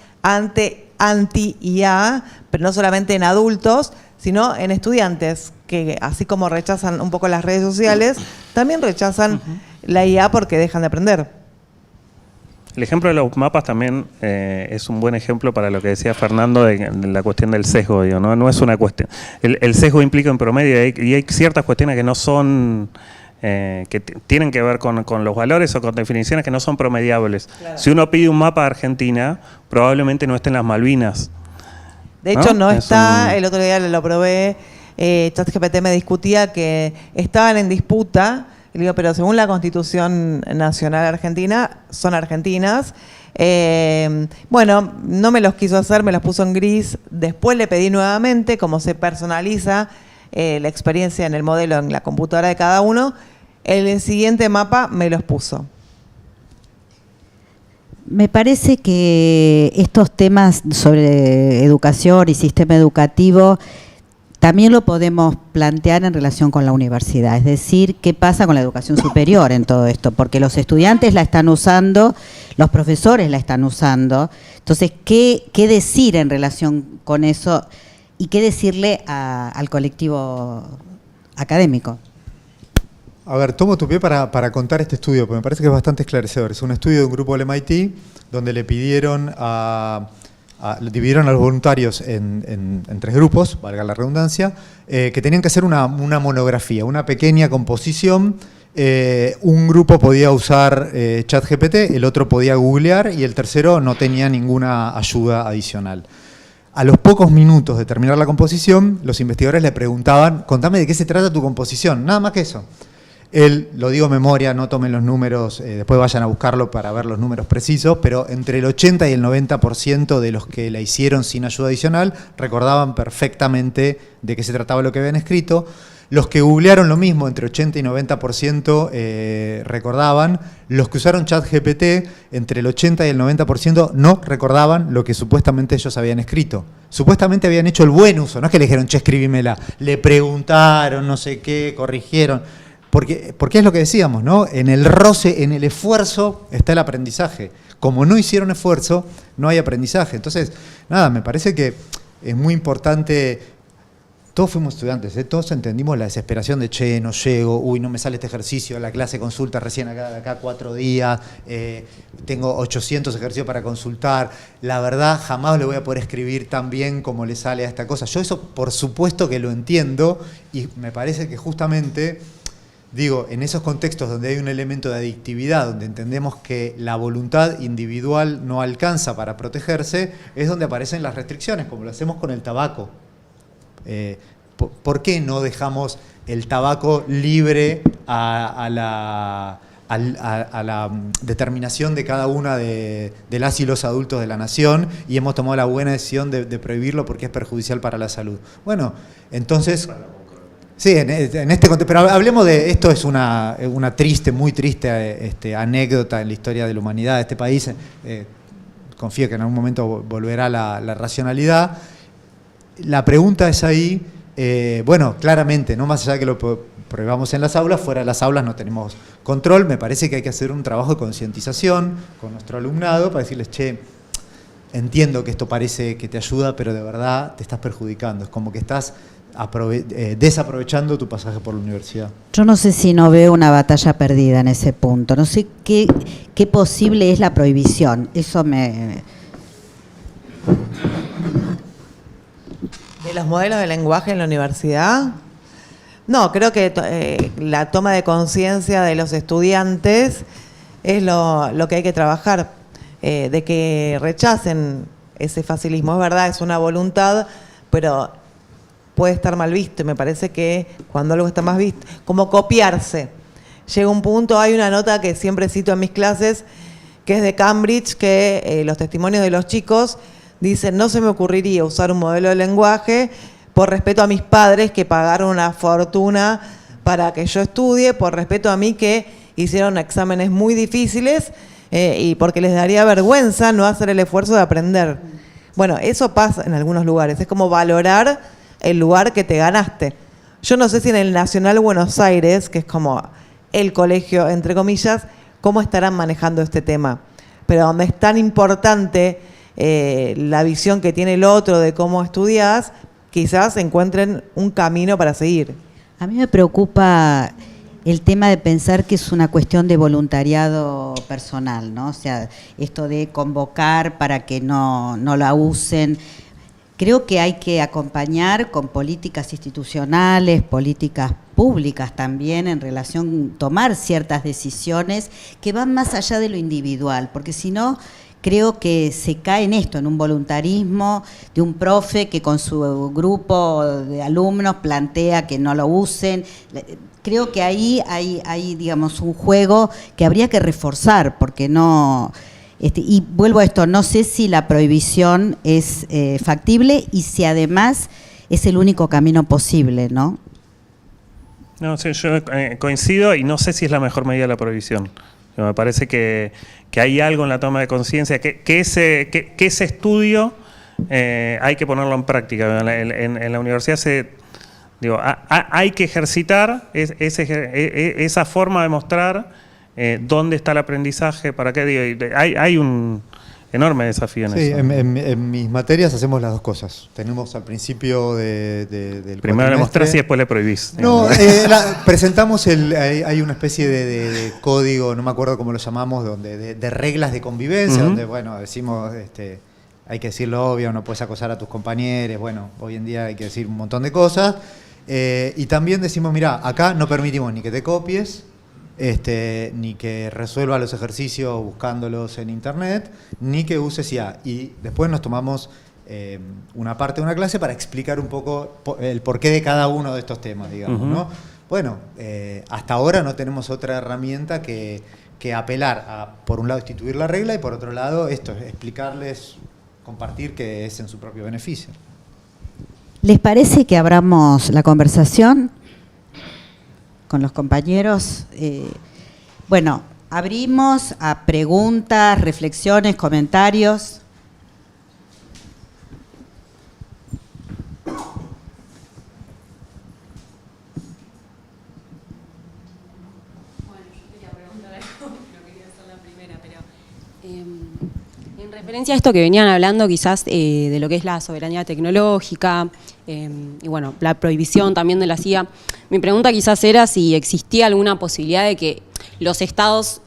anti-IA, pero no solamente en adultos, sino en estudiantes, que así como rechazan un poco las redes sociales, también rechazan la IA porque dejan de aprender. El ejemplo de los mapas también es un buen ejemplo para lo que decía Fernando de la cuestión del sesgo, digo, ¿no? No es una cuestión. El sesgo implica en promedio y hay ciertas cuestiones que no son, que tienen que ver con los valores o con definiciones que no son promediables. Claro. Si uno pide un mapa de Argentina, probablemente no esté en las Malvinas. De hecho, no está, el otro día lo probé, ChatGPT me discutía que estaban en disputa. Le digo, pero según la Constitución Nacional Argentina, son argentinas. Bueno, no me los quiso hacer, me los puso en gris. Después le pedí nuevamente, como se personaliza la experiencia en el modelo, en la computadora de cada uno, el siguiente mapa me los puso. Me parece que estos temas sobre educación y sistema educativo también lo podemos plantear en relación con la universidad, es decir, qué pasa con la educación superior en todo esto, porque los estudiantes la están usando, los profesores la están usando, entonces, ¿qué decir en relación con eso y qué decirle al colectivo académico? A ver, tomo tu pie para contar este estudio, porque me parece que es bastante esclarecedor. Es un estudio de un grupo del MIT donde le pidieron dividieron a los voluntarios en 3 grupos, valga la redundancia, que tenían que hacer una monografía, una pequeña composición. Un grupo podía usar ChatGPT, el otro podía googlear y el tercero no tenía ninguna ayuda adicional. A los pocos minutos de terminar la composición, los investigadores le preguntaban, contame de qué se trata tu composición, nada más que eso. Él, lo digo de memoria, no tomen los números, después vayan a buscarlo para ver los números precisos, pero entre el 80 y el 90% de los que la hicieron sin ayuda adicional recordaban perfectamente de qué se trataba lo que habían escrito. Los que googlearon lo mismo, entre 80 y 90% recordaban. Los que usaron ChatGPT, entre el 80 y el 90% no recordaban lo que supuestamente ellos habían escrito. Supuestamente habían hecho el buen uso, no es que le dijeron, che, escribímela. Le preguntaron, no sé qué, corrigieron. Porque es lo que decíamos, ¿no? En el roce, en el esfuerzo está el aprendizaje. Como no hicieron esfuerzo, no hay aprendizaje. Entonces, nada, me parece que es muy importante. Todos fuimos estudiantes, todos entendimos la desesperación de, che, no llego, uy, no me sale este ejercicio, la clase consulta recién acá 4 días, tengo 800 ejercicios para consultar, la verdad jamás le voy a poder escribir tan bien como le sale a esta cosa. Yo eso por supuesto que lo entiendo y me parece que justamente, digo, en esos contextos donde hay un elemento de adictividad, donde entendemos que la voluntad individual no alcanza para protegerse, es donde aparecen las restricciones, como lo hacemos con el tabaco. ¿Por qué no dejamos el tabaco libre a la determinación de cada una de las y los adultos de la nación y hemos tomado la buena decisión de prohibirlo porque es perjudicial para la salud? Bueno, entonces, sí, en este contexto, pero hablemos de, esto es una triste, muy triste anécdota en la historia de la humanidad de este país. Confío que en algún momento volverá la racionalidad. La pregunta es ahí, bueno, claramente, no más allá de que lo probamos en las aulas, fuera de las aulas no tenemos control. Me parece que hay que hacer un trabajo de concientización con nuestro alumnado para decirles, che, entiendo que esto parece que te ayuda, pero de verdad te estás perjudicando. Es como que estás desaprovechando tu pasaje por la universidad. Yo no sé si no veo una batalla perdida en ese punto. No sé qué posible es la prohibición. Eso me... ¿De los modelos de lenguaje en la universidad? No, creo que la toma de conciencia de los estudiantes es lo que hay que trabajar. de que rechacen ese facilismo. Es verdad, es una voluntad, pero puede estar mal visto. Me parece que cuando algo está más visto, como copiarse. Llega un punto, hay una nota que siempre cito en mis clases, que es de Cambridge, que los testimonios de los chicos dicen: no se me ocurriría usar un modelo de lenguaje por respeto a mis padres que pagaron una fortuna para que yo estudie, por respeto a mí que hicieron exámenes muy difíciles y porque les daría vergüenza no hacer el esfuerzo de aprender. Bueno, eso pasa en algunos lugares, es como valorar el lugar que te ganaste. Yo no sé si en el Nacional Buenos Aires, que es como el colegio, entre comillas, cómo estarán manejando este tema. Pero donde es tan importante la visión que tiene el otro de cómo estudias, quizás encuentren un camino para seguir. A mí me preocupa el tema de pensar que es una cuestión de voluntariado personal, ¿no? O sea, esto de convocar para que no la usen. Creo que hay que acompañar con políticas institucionales, políticas públicas también en relación a tomar ciertas decisiones que van más allá de lo individual, porque si no, creo que se cae en esto, en un voluntarismo de un profe que con su grupo de alumnos plantea que no lo usen. Creo que ahí hay digamos, un juego que habría que reforzar, porque no... y vuelvo a esto, no sé si la prohibición es factible y si además es el único camino posible, ¿no? No, sí, yo coincido y no sé si es la mejor medida la prohibición. Me parece que hay algo en la toma de conciencia, que ese estudio hay que ponerlo en práctica. En la universidad hay que ejercitar esa forma de mostrar dónde está el aprendizaje, para qué. Hay un enorme desafío en eso. En mis materias hacemos las dos cosas. Tenemos al principio del primero le mostrás y después le prohibís. No, presentamos hay una especie de código, no me acuerdo cómo lo llamamos, de reglas de convivencia, donde bueno, decimos hay que decir lo obvio, no puedes acosar a tus compañeros, bueno, hoy en día hay que decir un montón de cosas. Y también decimos, mirá, acá no permitimos ni que te copies, ni que resuelva los ejercicios buscándolos en internet, ni que uses IA. Y después nos tomamos una parte de una clase para explicar un poco el porqué de cada uno de estos temas, digamos, ¿no? Bueno, hasta ahora no tenemos otra herramienta que apelar a, por un lado, instituir la regla y por otro lado, explicarles, compartir que es en su propio beneficio. ¿Les parece que abramos la conversación con los compañeros? Bueno, abrimos a preguntas, reflexiones, comentarios. En referencia a esto que venían hablando quizás de lo que es la soberanía tecnológica y bueno, la prohibición también de la CIA, mi pregunta quizás era si existía alguna posibilidad de que los estados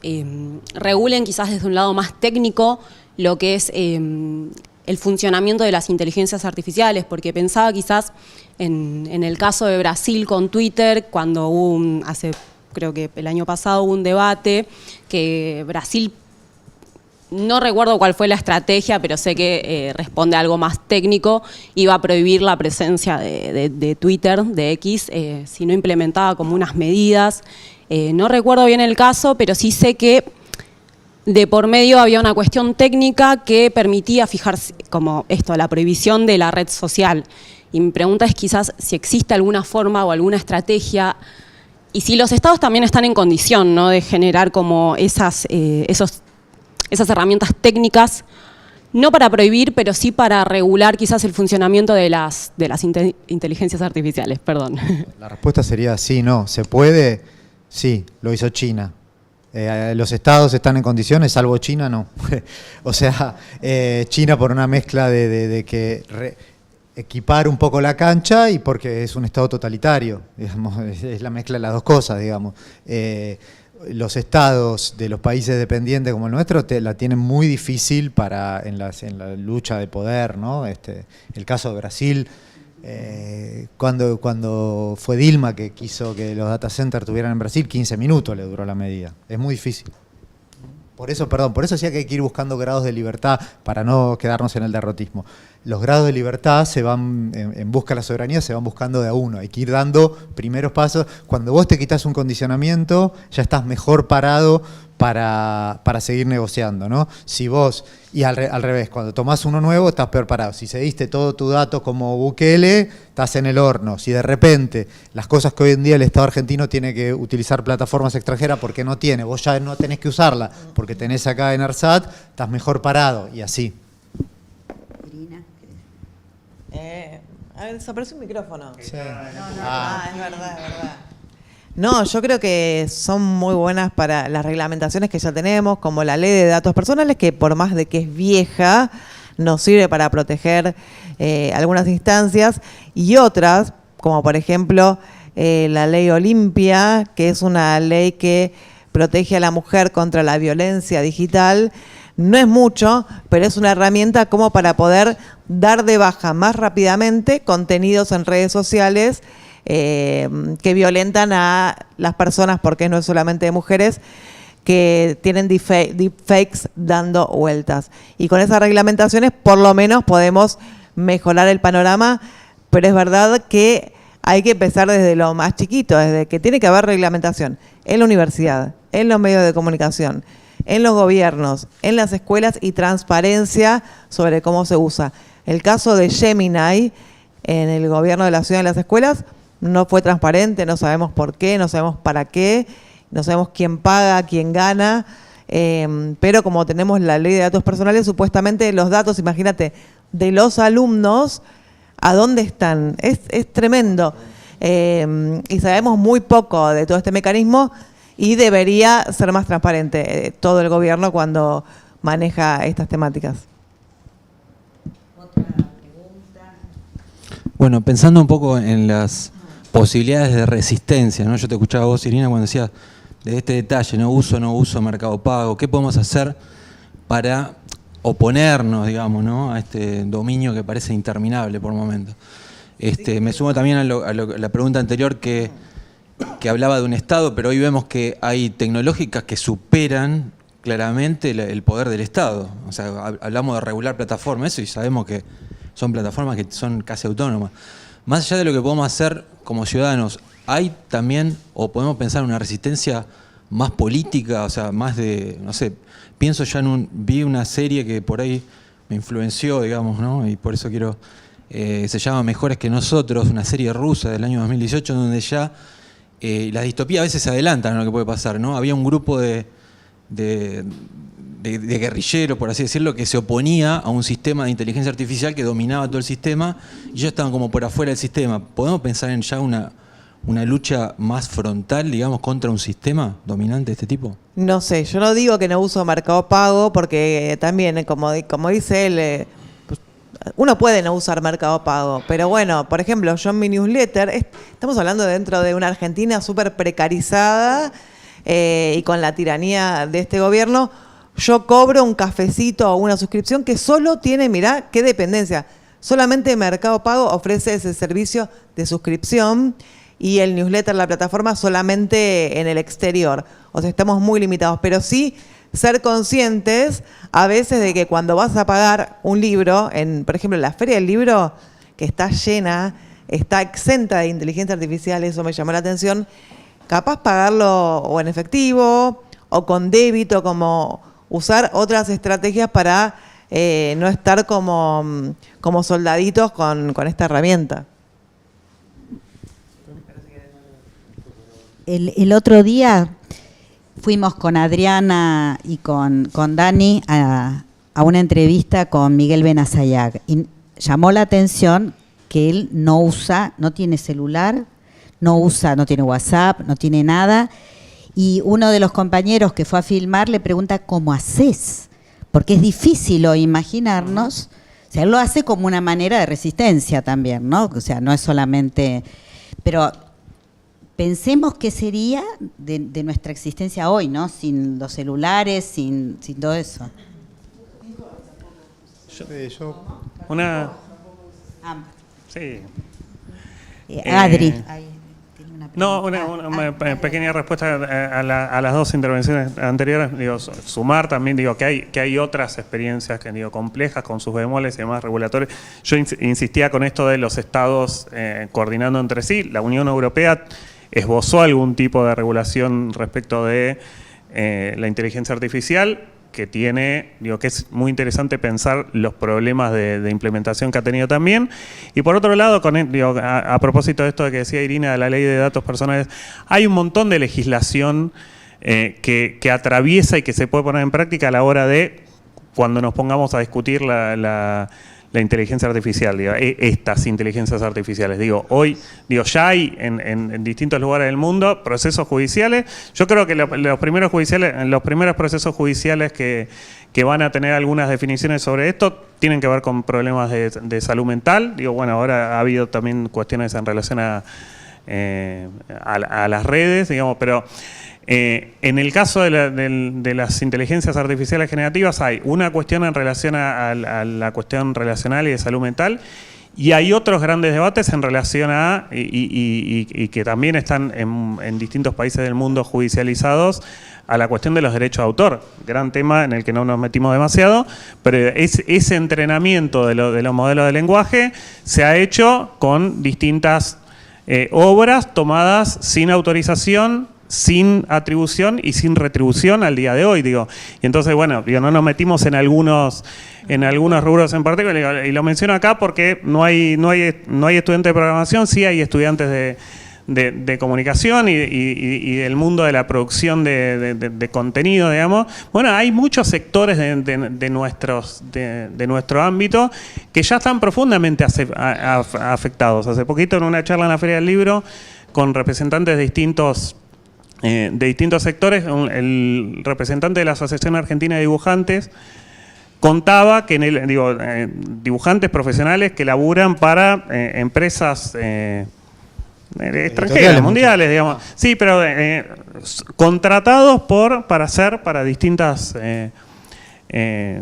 regulen quizás desde un lado más técnico lo que es el funcionamiento de las inteligencias artificiales, porque pensaba quizás en el caso de Brasil con Twitter, cuando hubo creo que el año pasado hubo un debate que Brasil, no recuerdo cuál fue la estrategia, pero sé que responde a algo más técnico, iba a prohibir la presencia de Twitter, de X, si no implementaba como unas medidas. No recuerdo bien el caso, pero sí sé que de por medio había una cuestión técnica que permitía fijarse como esto, la prohibición de la red social. Y mi pregunta es quizás si existe alguna forma o alguna estrategia, y si los estados también están en condición, ¿no?, de generar como esas herramientas técnicas, no para prohibir, pero sí para regular quizás el funcionamiento de las inteligencias artificiales. Perdón. La respuesta sería sí, no. ¿Se puede? Sí, lo hizo China. Los estados están en condiciones, salvo China, no. O sea, China por una mezcla de que equipar un poco la cancha y porque es un estado totalitario, digamos, es la mezcla de las dos cosas, digamos. Los estados de los países dependientes como el nuestro la tienen muy difícil en la lucha de poder, ¿no? El caso de Brasil, cuando fue Dilma que quiso que los data centers tuvieran en Brasil, 15 minutos le duró la medida. Es muy difícil. Por eso decía que hay que ir buscando grados de libertad para no quedarnos en el derrotismo. Los grados de libertad se van, en busca de la soberanía, se van buscando de a uno. Hay que ir dando primeros pasos. Cuando vos te quitas un condicionamiento, ya estás mejor parado para seguir negociando, ¿no? Si vos, y al revés, cuando tomás uno nuevo, estás peor parado. Si cediste todo tu dato como Bukele, estás en el horno. Si de repente las cosas que hoy en día el Estado argentino tiene que utilizar plataformas extranjeras porque no tiene, vos ya no tenés que usarla porque tenés acá en ARSAT, estás mejor parado, y así. A ver, desapareció un micrófono. Sí. Es verdad, es verdad. No, yo creo que son muy buenas para las reglamentaciones que ya tenemos, como la ley de datos personales, que por más de que es vieja, nos sirve para proteger algunas instancias, y otras, como por ejemplo la ley Olimpia, que es una ley que protege a la mujer contra la violencia digital. No es mucho, pero es una herramienta como para poder dar de baja más rápidamente contenidos en redes sociales que violentan a las personas, porque no es solamente de mujeres, que tienen deepfakes dando vueltas. Y con esas reglamentaciones por lo menos podemos mejorar el panorama, pero es verdad que hay que empezar desde lo más chiquito, desde que tiene que haber reglamentación en la universidad, en los medios de comunicación, en los gobiernos, en las escuelas, y transparencia sobre cómo se usa. El caso de Gemini en el gobierno de la ciudad, en las escuelas, no fue transparente, no sabemos por qué, no sabemos para qué, no sabemos quién paga, quién gana, pero como tenemos la ley de datos personales, supuestamente los datos, imagínate, de los alumnos, ¿a dónde están? Es tremendo. Y sabemos muy poco de todo este mecanismo, y debería ser más transparente todo el gobierno cuando maneja estas temáticas. Otra pregunta. Bueno, pensando un poco en las posibilidades de resistencia, ¿no? Yo te escuchaba a vos, Irina, cuando decías de este detalle, no uso Mercado Pago. ¿Qué podemos hacer para oponernos, digamos, ¿no? A este dominio que parece interminable por momentos? Me sumo también a la pregunta anterior que hablaba de un Estado, pero hoy vemos que hay tecnológicas que superan claramente el poder del Estado. O sea, hablamos de regular plataformas, eso, y sabemos que son plataformas que son casi autónomas. Más allá de lo que podemos hacer como ciudadanos, ¿hay también, o podemos pensar en una resistencia más política, o sea, más de, no sé, pienso ya vi una serie que por ahí me influenció, digamos, ¿no? Y por eso quiero, se llama Mejores que Nosotros, una serie rusa del año 2018, donde ya las distopías a veces se adelantan a lo que puede pasar, ¿no? Había un grupo de guerrilleros, por así decirlo, que se oponía a un sistema de inteligencia artificial que dominaba todo el sistema, y ellos estaban como por afuera del sistema. ¿Podemos pensar en ya una lucha más frontal, digamos, contra un sistema dominante de este tipo? No sé, yo no digo que no uso Mercado Pago, porque también, como dice él, uno puede no usar Mercado Pago, pero bueno, por ejemplo, yo en mi newsletter, estamos hablando dentro de una Argentina súper precarizada y con la tiranía de este gobierno. Yo cobro un cafecito o una suscripción que solo tiene, mirá, qué dependencia, solamente Mercado Pago ofrece ese servicio de suscripción, y el newsletter, la plataforma, solamente en el exterior. O sea, estamos muy limitados, pero sí ser conscientes a veces de que cuando vas a pagar un libro, por ejemplo, la Feria del Libro, que está llena, está exenta de inteligencia artificial, eso me llamó la atención, capaz pagarlo o en efectivo o con débito, como usar otras estrategias para no estar como soldaditos con esta herramienta. El otro día fuimos con Adriana y con Dani a una entrevista con Miguel Benazayag, y llamó la atención que él no tiene celular, no tiene WhatsApp, no tiene nada, y uno de los compañeros que fue a filmar le pregunta ¿cómo haces? Porque es difícil hoy imaginarnos, o sea, él lo hace como una manera de resistencia también, ¿no? O sea, no es solamente, pero pensemos qué sería de nuestra existencia hoy, ¿no? Sin los celulares, sin todo eso. Una... Ah, Sí. Adri. No, una pequeña respuesta a las dos intervenciones anteriores. Digo, sumar también, digo, que hay otras experiencias que digo complejas con sus bemoles y demás regulatorios. Yo insistía con esto de los estados coordinando entre sí. La Unión Europea esbozó algún tipo de regulación respecto de la inteligencia artificial, que tiene, digo, que es muy interesante pensar los problemas de implementación que ha tenido también. Y por otro lado, digo, a propósito de esto de que decía Irina, de la ley de datos personales, hay un montón de legislación que atraviesa y que se puede poner en práctica a la hora de, cuando nos pongamos a discutir la inteligencia artificial, digo, estas inteligencias artificiales. Digo, hoy, digo, ya hay en distintos lugares del mundo procesos judiciales. Yo creo que los primeros procesos judiciales que van a tener algunas definiciones sobre esto tienen que ver con problemas de salud mental. Digo, bueno, ahora ha habido también cuestiones en relación a las redes, digamos, pero en el caso de las inteligencias artificiales generativas hay una cuestión en relación a la cuestión relacional y de salud mental, y hay otros grandes debates en relación a, y que también están en distintos países del mundo judicializados, a la cuestión de los derechos de autor. Gran tema en el que no nos metimos demasiado, pero ese entrenamiento de los modelos de lenguaje se ha hecho con distintas obras tomadas sin autorización, sin atribución y sin retribución al día de hoy, digo. Y entonces, bueno, digo, no nos metimos en algunos rubros en particular, y lo menciono acá porque no hay estudiantes de programación, sí hay estudiantes de comunicación y del mundo de la producción de contenido, digamos. Bueno, hay muchos sectores de nuestro ámbito que ya están profundamente afectados. Hace poquito, en una charla en la Feria del Libro, con representantes de distintos sectores, el representante de la Asociación Argentina de Dibujantes contaba que dibujantes profesionales que laburan para empresas extranjeras, mundiales, digamos. Sí, pero contratados para distintas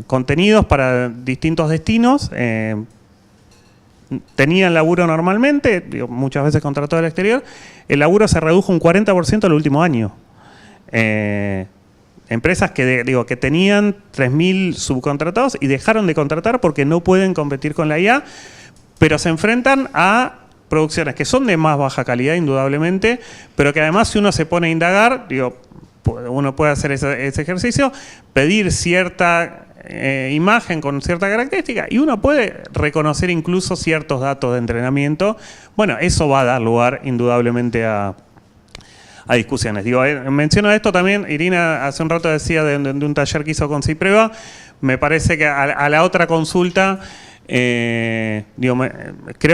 contenidos, para distintos destinos. Tenían laburo normalmente, muchas veces contratado del exterior. El laburo se redujo un 40% el último año. Empresas que tenían 3.000 subcontratados y dejaron de contratar porque no pueden competir con la IA, pero se enfrentan a producciones que son de más baja calidad, indudablemente, pero que además, si uno se pone a indagar, uno puede hacer ese ejercicio, pedir cierta imagen con cierta característica, y uno puede reconocer incluso ciertos datos de entrenamiento. Bueno, eso va a dar lugar indudablemente a discusiones. Menciono esto también, Irina hace un rato decía de un taller que hizo con Cipreva. Me parece que a la otra consulta, creo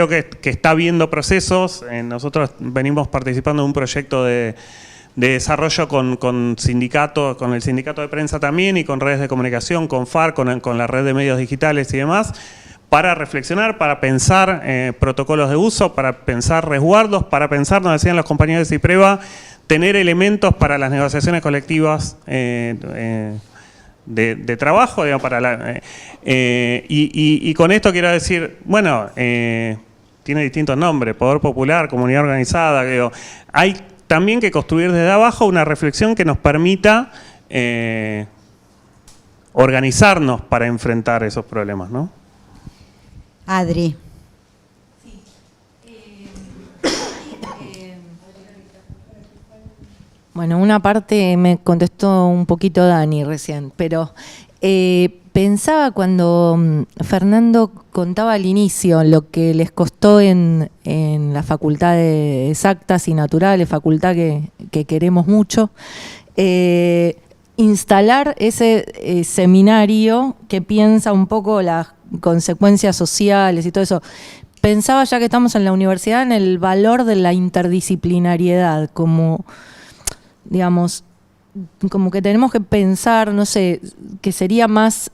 que está habiendo procesos. Nosotros venimos participando en un proyecto de desarrollo con sindicatos, con el sindicato de prensa también, y con redes de comunicación, con FAR, con la red de medios digitales y demás, para reflexionar, para pensar protocolos de uso, para pensar resguardos, para pensar, nos decían los compañeros de Cipreva, tener elementos para las negociaciones colectivas de trabajo, digamos, y con esto quiero decir, bueno, tiene distintos nombres, poder popular, comunidad organizada, hay también que construir desde abajo una reflexión que nos permita organizarnos para enfrentar esos problemas, ¿no? Adri. Bueno, una parte me contestó un poquito Dani recién, pero pensaba cuando Fernando contaba al inicio lo que les costó en la Facultad de Exactas y Naturales, facultad que queremos mucho, instalar ese seminario que piensa un poco las consecuencias sociales y todo eso. Pensaba, ya que estamos en la universidad, en el valor de la interdisciplinariedad, como, digamos, como que tenemos que pensar, no sé, que sería más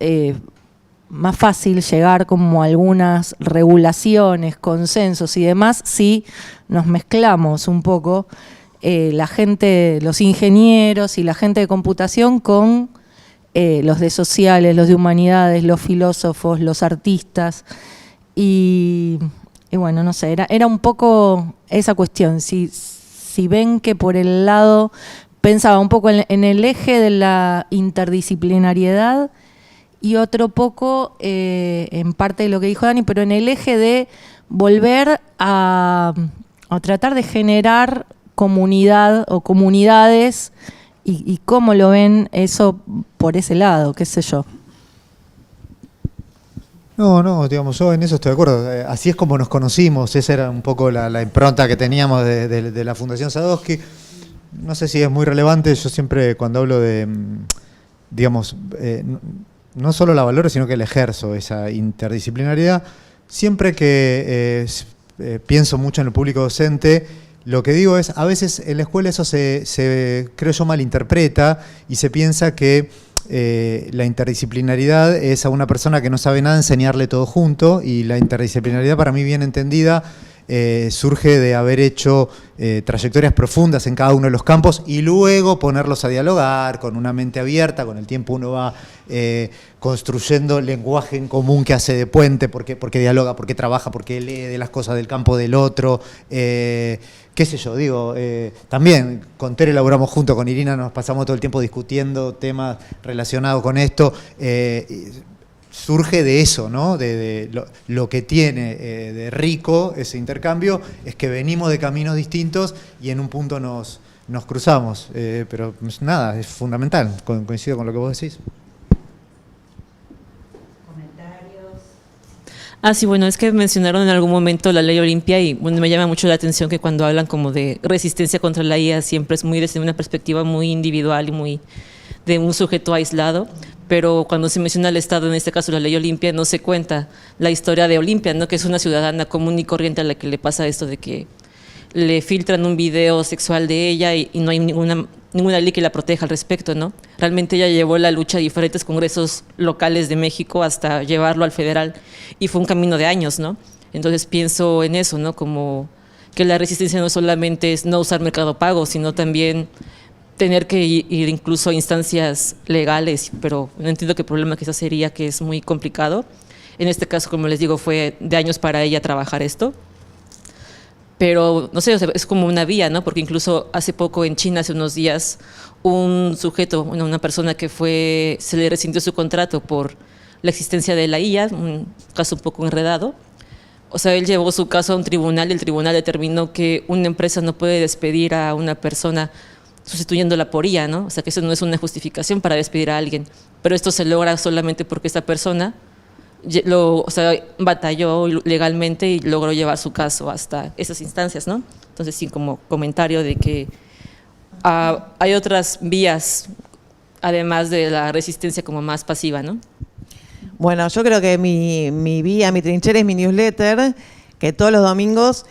fácil llegar como a algunas regulaciones, consensos y demás si nos mezclamos un poco la gente, los ingenieros y la gente de computación con los de sociales, los de humanidades, los filósofos, los artistas. Y bueno, no sé, era un poco esa cuestión, si si ven que por el lado, pensaba un poco en el eje de la interdisciplinariedad y otro poco en parte de lo que dijo Dani, pero en el eje de volver a tratar de generar comunidad o comunidades y cómo lo ven eso por ese lado, qué sé yo. No, digamos, yo en eso estoy de acuerdo. Así es como nos conocimos, esa era un poco la impronta que teníamos de la Fundación Sadowski. No sé si es muy relevante, yo siempre cuando hablo de, digamos, no solo la valoro, sino que la ejerzo, esa interdisciplinariedad. Siempre que pienso mucho en el público docente, lo que digo es, a veces en la escuela eso se creo yo, malinterpreta y se piensa que la interdisciplinariedad es a una persona que no sabe nada enseñarle todo junto, y la interdisciplinariedad, para mí bien entendida, surge de haber hecho trayectorias profundas en cada uno de los campos y luego ponerlos a dialogar con una mente abierta. Con el tiempo uno va construyendo lenguaje en común que hace de puente, porque dialoga, porque trabaja, porque lee de las cosas del campo del otro. Qué sé yo, digo, también con Tere elaboramos junto, con Irina nos pasamos todo el tiempo discutiendo temas relacionados con esto. Surge de eso, ¿no? De lo que tiene de rico ese intercambio es que venimos de caminos distintos y en un punto nos cruzamos. Pero nada, es fundamental, coincido con lo que vos decís. Sí, bueno, es que mencionaron en algún momento la ley Olimpia y bueno, me llama mucho la atención que cuando hablan como de resistencia contra la IA siempre es muy desde una perspectiva muy individual y muy de un sujeto aislado, pero cuando se menciona el Estado, en este caso la ley Olimpia, no se cuenta la historia de Olimpia, ¿no? Que es una ciudadana común y corriente a la que le pasa esto de que le filtran un video sexual de ella y no hay ninguna ley que la proteja al respecto, ¿no? Realmente ella llevó la lucha a diferentes congresos locales de México hasta llevarlo al federal y fue un camino de años, ¿no? Entonces pienso en eso, ¿no? Como que la resistencia no solamente es no usar Mercado Pago, sino también tener que ir incluso a instancias legales, pero no entiendo qué problema quizás sería, que es muy complicado. En este caso, como les digo, fue de años para ella trabajar esto. Pero, no sé, o sea, es como una vía, ¿no? Porque incluso hace poco en China, hace unos días, un sujeto, una persona que se le rescindió su contrato por la existencia de la IA, un caso un poco enredado. O sea, él llevó su caso a un tribunal y el tribunal determinó que una empresa no puede despedir a una persona sustituyéndola por IA, ¿no? O sea, que eso no es una justificación para despedir a alguien. Pero esto se logra solamente porque esta persona batalló legalmente y logró llevar su caso hasta esas instancias, ¿no? Entonces, sí, como comentario de que hay otras vías, además de la resistencia como más pasiva, ¿no? Bueno, yo creo que mi vía, mi trinchera es mi newsletter, que todos los domingos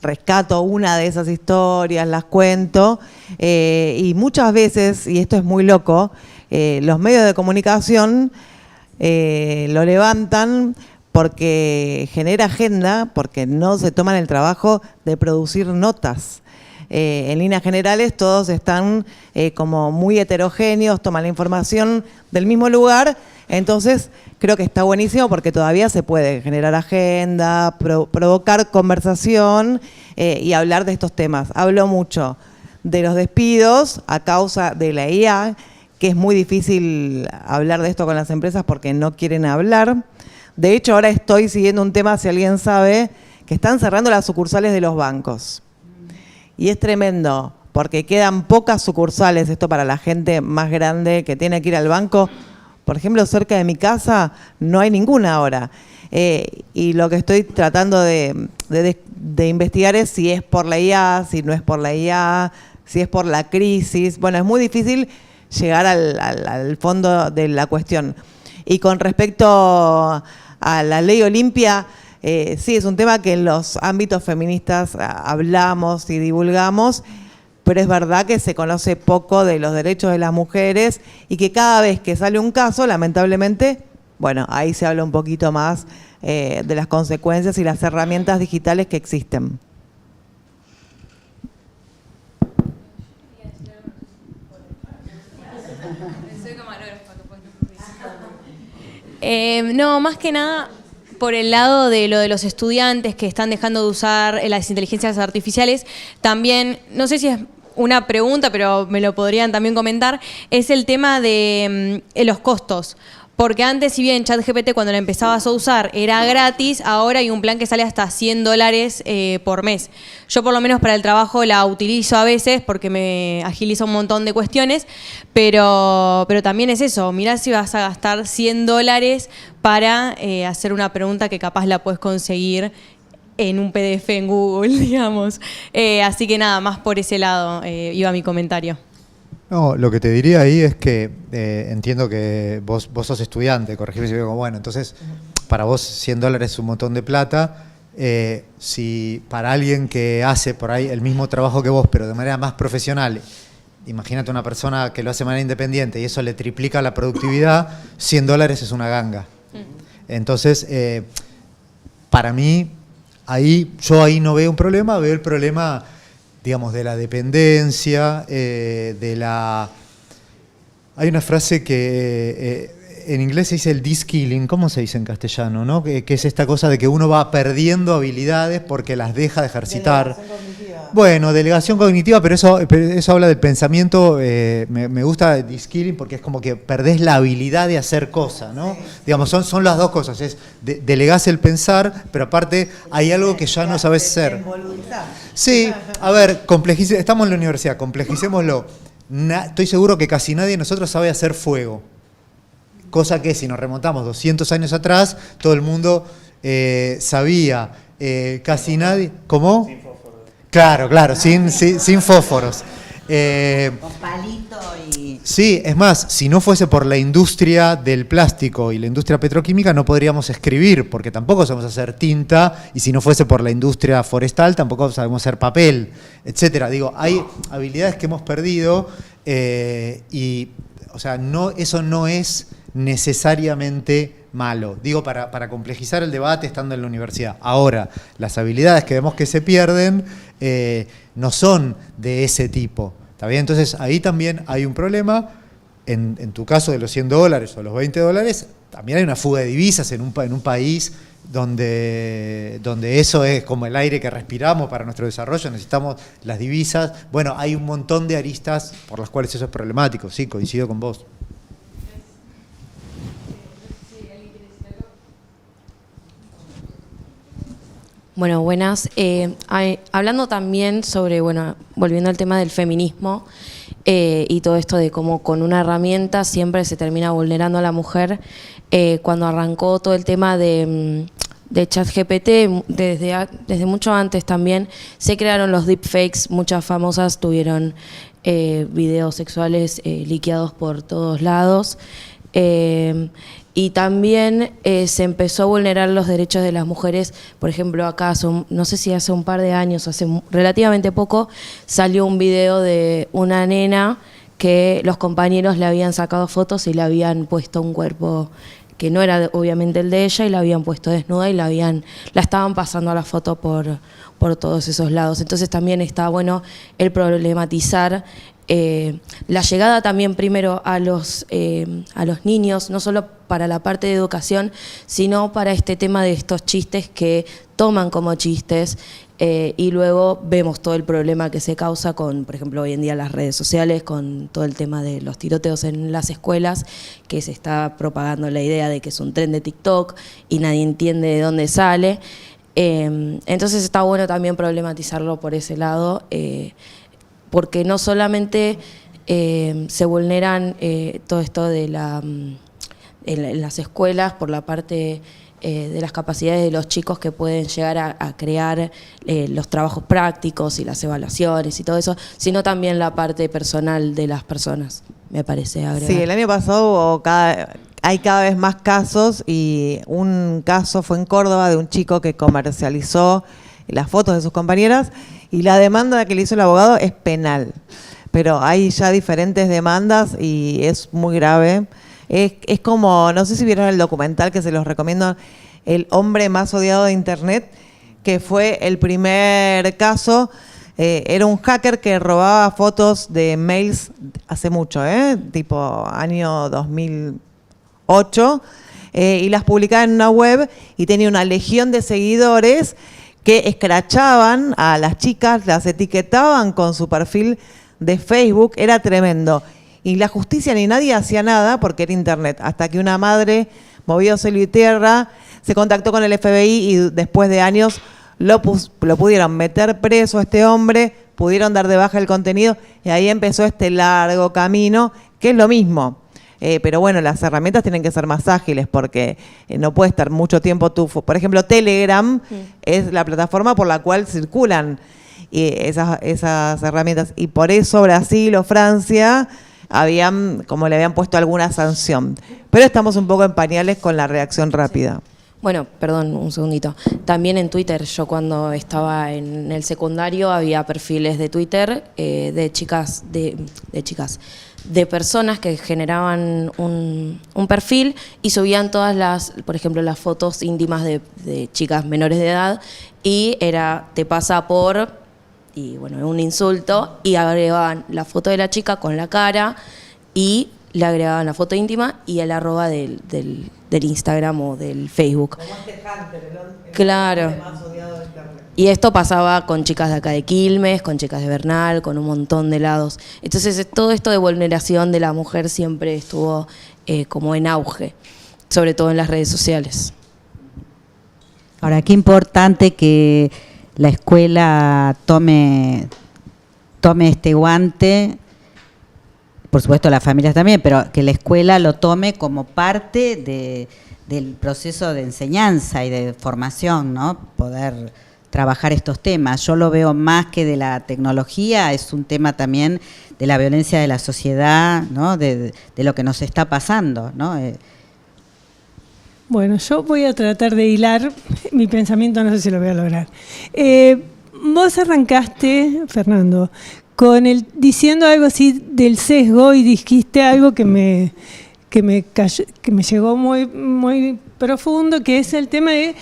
rescato una de esas historias, las cuento, y muchas veces, y esto es muy loco, los medios de comunicación lo levantan porque genera agenda, porque no se toman el trabajo de producir notas. En líneas generales todos están como muy heterogéneos, toman la información del mismo lugar, entonces creo que está buenísimo porque todavía se puede generar agenda, provocar conversación y hablar de estos temas. Hablo mucho de los despidos a causa de la IA, que es muy difícil hablar de esto con las empresas porque no quieren hablar. De hecho, ahora estoy siguiendo un tema, si alguien sabe, que están cerrando las sucursales de los bancos. Y es tremendo, porque quedan pocas sucursales, esto para la gente más grande que tiene que ir al banco. Por ejemplo, cerca de mi casa no hay ninguna ahora. Y lo que estoy tratando de investigar es si es por la IA, si no es por la IA, si es por la crisis. Bueno, es muy difícil llegar al fondo de la cuestión. Y con respecto a la ley Olimpia, sí, es un tema que en los ámbitos feministas hablamos y divulgamos, pero es verdad que se conoce poco de los derechos de las mujeres y que cada vez que sale un caso, lamentablemente, bueno, ahí se habla un poquito más de las consecuencias y las herramientas digitales que existen. No, más que nada, por el lado de lo de los estudiantes que están dejando de usar las inteligencias artificiales, también, no sé si es una pregunta, pero me lo podrían también comentar, es el tema de los costos. Porque antes, si bien ChatGPT cuando la empezabas a usar era gratis, ahora hay un plan que sale hasta $100 por mes. Yo por lo menos para el trabajo la utilizo a veces porque me agiliza un montón de cuestiones, pero también es eso, mirá si vas a gastar $100 para hacer una pregunta que capaz la puedes conseguir en un PDF en Google, digamos. Así que nada, más por ese lado iba mi comentario. No, lo que te diría ahí es que entiendo que vos sos estudiante, corregime si digo, bueno, entonces para vos $100 es un montón de plata. Si para alguien que hace por ahí el mismo trabajo que vos, pero de manera más profesional, imagínate una persona que lo hace de manera independiente y eso le triplica la productividad, $100 es una ganga. Entonces, para mí, yo ahí no veo un problema, veo el problema, digamos, de la dependencia, Hay una frase que en inglés se dice el de-skilling, ¿cómo se dice en castellano? ¿No? Que es esta cosa de que uno va perdiendo habilidades porque las deja de ejercitar. Bueno, delegación cognitiva, pero eso habla del pensamiento, me gusta de-skilling porque es como que perdés la habilidad de hacer cosas, ¿no? Sí. Digamos, son las dos cosas, delegás el pensar, pero aparte hay algo que ya no sabés hacer. Sí, a ver, estamos en la universidad, complejicémoslo. Estoy seguro que casi nadie de nosotros sabe hacer fuego. Cosa que si nos remontamos 200 años atrás, todo el mundo sabía, casi nadie... ¿Cómo? Sin fósforos. Claro, sin fósforos. Con palito y... Sí, es más, si no fuese por la industria del plástico y la industria petroquímica no podríamos escribir, porque tampoco sabemos hacer tinta, y si no fuese por la industria forestal tampoco sabemos hacer papel, etcétera. Digo, hay habilidades que hemos perdido y, o sea, eso no es necesariamente malo. Digo, para complejizar el debate estando en la universidad. Ahora, las habilidades que vemos que se pierden no son de ese tipo. ¿Está bien? Entonces, ahí también hay un problema. En tu caso de los $100 o los $20, también hay una fuga de divisas en un país donde eso es como el aire que respiramos para nuestro desarrollo, necesitamos las divisas. Bueno, hay un montón de aristas por las cuales eso es problemático. Sí, coincido con vos. Bueno, buenas. Hablando también sobre, volviendo al tema del feminismo y todo esto de cómo con una herramienta siempre se termina vulnerando a la mujer, cuando arrancó todo el tema de ChatGPT, desde mucho antes también, se crearon los deepfakes, muchas famosas tuvieron videos sexuales liqueados por todos lados. Y también se empezó a vulnerar los derechos de las mujeres. Por ejemplo, acá, no sé si hace un par de años, hace relativamente poco, salió un video de una nena que los compañeros le habían sacado fotos y le habían puesto un cuerpo que no era obviamente el de ella y la habían puesto desnuda y la estaban pasando a la foto por todos esos lados. Entonces también está bueno el problematizar la llegada también primero a los niños, no solo para la parte de educación, sino para este tema de estos chistes que toman como chistes y luego vemos todo el problema que se causa con, por ejemplo, hoy en día las redes sociales, con todo el tema de los tiroteos en las escuelas, que se está propagando la idea de que es un tren de TikTok y nadie entiende de dónde sale. Entonces está bueno también problematizarlo por ese lado, porque no solamente se vulneran todo esto de en las escuelas por la parte de las capacidades de los chicos que pueden llegar a crear los trabajos prácticos y las evaluaciones y todo eso, sino también la parte personal de las personas, me parece agregar. Sí, el año pasado hay cada vez más casos y un caso fue en Córdoba de un chico que comercializó las fotos de sus compañeras y la demanda que le hizo el abogado es penal. Pero hay ya diferentes demandas y es muy grave. Es como, no sé si vieron el documental que se los recomiendo, El hombre más odiado de Internet, que fue el primer caso. Era un hacker que robaba fotos de mails hace mucho, tipo año 2008, y las publicaba en una web y tenía una legión de seguidores que escrachaban a las chicas, las etiquetaban con su perfil de Facebook, era tremendo. Y la justicia ni nadie hacía nada porque era internet, hasta que una madre movió cielo y tierra, se contactó con el FBI y después de años lo pudieron meter preso a este hombre, pudieron dar de baja el contenido y ahí empezó este largo camino, que es lo mismo. Pero bueno, las herramientas tienen que ser más ágiles porque no puede estar mucho tiempo tú. Por ejemplo, Telegram es la plataforma por la cual circulan esas herramientas y por eso Brasil o Francia le habían puesto alguna sanción. Pero estamos un poco en pañales con la reacción rápida. Bueno, perdón, un segundito. También en Twitter, yo cuando estaba en el secundario había perfiles de Twitter de chicas, de personas que generaban un perfil y subían todas por ejemplo, las fotos íntimas de chicas menores de edad y te pasa por, y bueno, un insulto, y agregaban la foto de la chica con la cara y le agregaban la foto íntima y el arroba del Instagram o del Facebook. Como este Hunter, claro. Más odiado de Internet. Y esto pasaba con chicas de acá de Quilmes, con chicas de Bernal, con un montón de lados. Entonces todo esto de vulneración de la mujer siempre estuvo como en auge, sobre todo en las redes sociales. Ahora, qué importante que la escuela tome este guante, por supuesto las familias también, pero que la escuela lo tome como parte del proceso de enseñanza y de formación, ¿no? Poder trabajar estos temas. Yo lo veo más que de la tecnología, es un tema también de la violencia de la sociedad, ¿no? De lo que nos está pasando, ¿no? Bueno, yo voy a tratar de hilar mi pensamiento, no sé si lo voy a lograr. Vos arrancaste, Fernando, diciendo algo así del sesgo y dijiste algo que me llegó muy, muy profundo, que es el tema de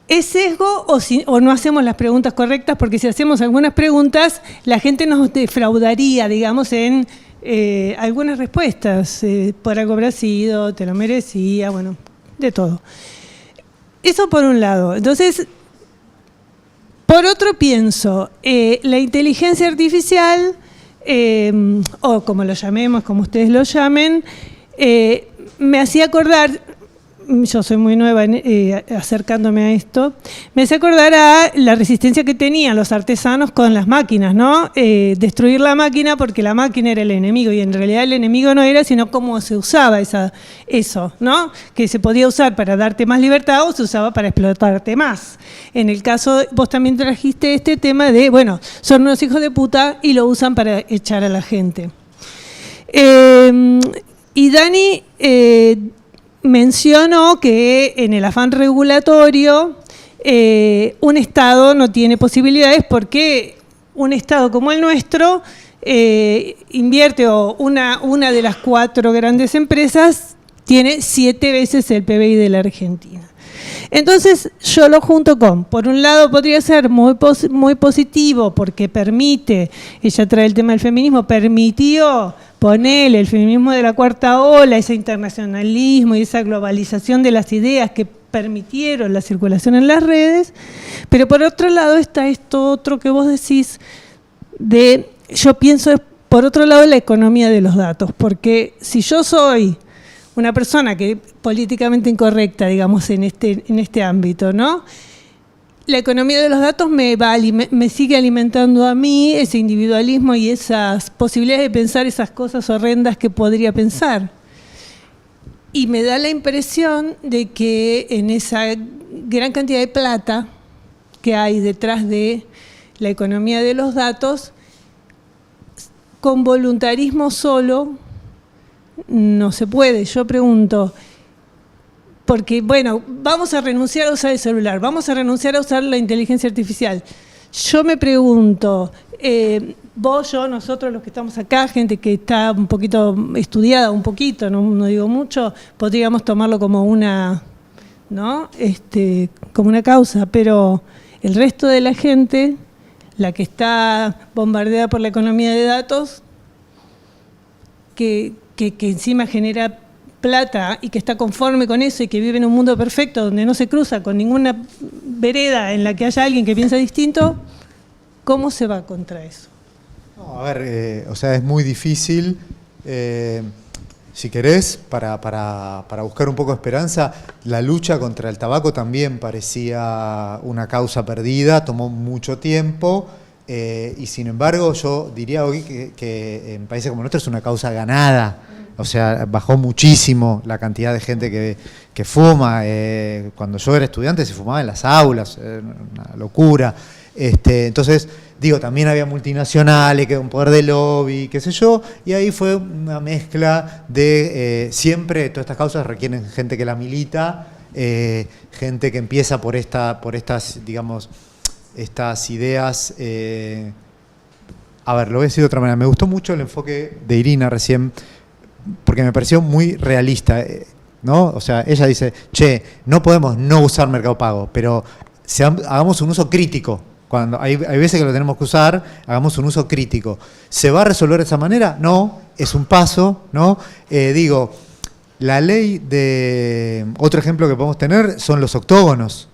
¿es sesgo o no hacemos las preguntas correctas? Porque si hacemos algunas preguntas, la gente nos defraudaría, digamos, en algunas respuestas. Por algo habrá sido, te lo merecía, bueno, de todo. Eso por un lado. Entonces, por otro pienso, la inteligencia artificial, o como lo llamemos, como ustedes lo llamen, me hacía acordar, yo soy muy nueva acercándome a esto, me hacía acordar a la resistencia que tenían los artesanos con las máquinas, ¿no? Destruir la máquina porque la máquina era el enemigo y en realidad el enemigo no era, sino cómo se usaba eso, ¿no? Que se podía usar para darte más libertad o se usaba para explotarte más. En el caso, vos también trajiste este tema de, bueno, son unos hijos de puta y lo usan para echar a la gente. Y Dani mencionó que en el afán regulatorio un Estado no tiene posibilidades porque un Estado como el nuestro invierte, o una de las 4 grandes empresas tiene 7 veces el PBI de la Argentina. Entonces yo lo junto con, por un lado podría ser muy positivo porque permite, ella trae el tema del feminismo, permitió ponerle el feminismo de la cuarta ola, ese internacionalismo y esa globalización de las ideas que permitieron la circulación en las redes, pero por otro lado está esto otro que vos decís yo pienso por otro lado la economía de los datos, porque si yo soy una persona que políticamente incorrecta, digamos, en este ámbito, ¿no? La economía de los datos me sigue alimentando a mí ese individualismo y esas posibilidades de pensar esas cosas horrendas que podría pensar. Y me da la impresión de que en esa gran cantidad de plata que hay detrás de la economía de los datos, con voluntarismo solo no se puede. Yo pregunto, porque bueno, vamos a renunciar a usar el celular, vamos a renunciar a usar la inteligencia artificial. Yo me pregunto, vos, yo, nosotros los que estamos acá, gente que está un poquito estudiada, no digo mucho, podríamos tomarlo como una, ¿no? Como una causa, pero el resto de la gente, la que está bombardeada por la economía de datos, que encima genera plata y que está conforme con eso y que vive en un mundo perfecto donde no se cruza con ninguna vereda en la que haya alguien que piensa distinto, ¿cómo se va contra eso? No, a ver, o sea, es muy difícil. Si querés, para buscar un poco de esperanza, la lucha contra el tabaco también parecía una causa perdida, tomó mucho tiempo, y sin embargo yo diría hoy que en países como el nuestro es una causa ganada. O sea, bajó muchísimo la cantidad de gente que fuma. Cuando yo era estudiante se fumaba en las aulas, una locura. Entonces, digo, también había multinacionales, que un poder de lobby, qué sé yo, y ahí fue una mezcla de siempre todas estas causas requieren gente que la milita, gente que empieza por estas, digamos, estas ideas. A ver, lo voy a decir de otra manera. Me gustó mucho el enfoque de Irina recién, porque me pareció muy realista, ¿no? O sea, ella dice, che, no podemos no usar Mercado Pago, pero hagamos un uso crítico. Cuando hay veces que lo tenemos que usar, hagamos un uso crítico. ¿Se va a resolver de esa manera? No, es un paso, ¿no? Digo, la ley de... Otro ejemplo que podemos tener son los octógonos,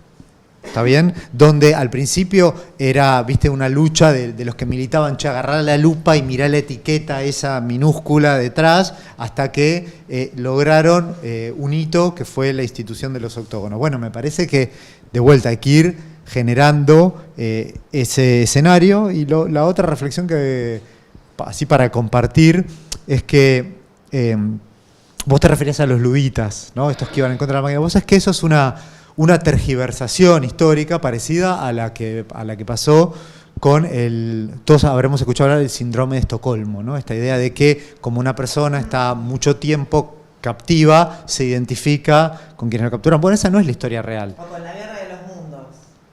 ¿está bien? Donde al principio era, viste, una lucha de los que militaban, che, agarrar la lupa y mirar la etiqueta esa minúscula detrás, hasta que lograron un hito que fue la institución de los octógonos. Bueno, me parece que, de vuelta, hay que ir generando ese escenario. Y la otra reflexión que, así para compartir, es que vos te referías a los luditas, ¿no? Estos que iban en contra de la máquina. Vos sabés que eso es una tergiversación histórica parecida a la que pasó con todos habremos escuchado hablar del síndrome de Estocolmo, ¿no? Esta idea de que como una persona está mucho tiempo captiva, se identifica con quienes lo capturan. Bueno, esa no es la historia real. O con la Guerra de los Mundos.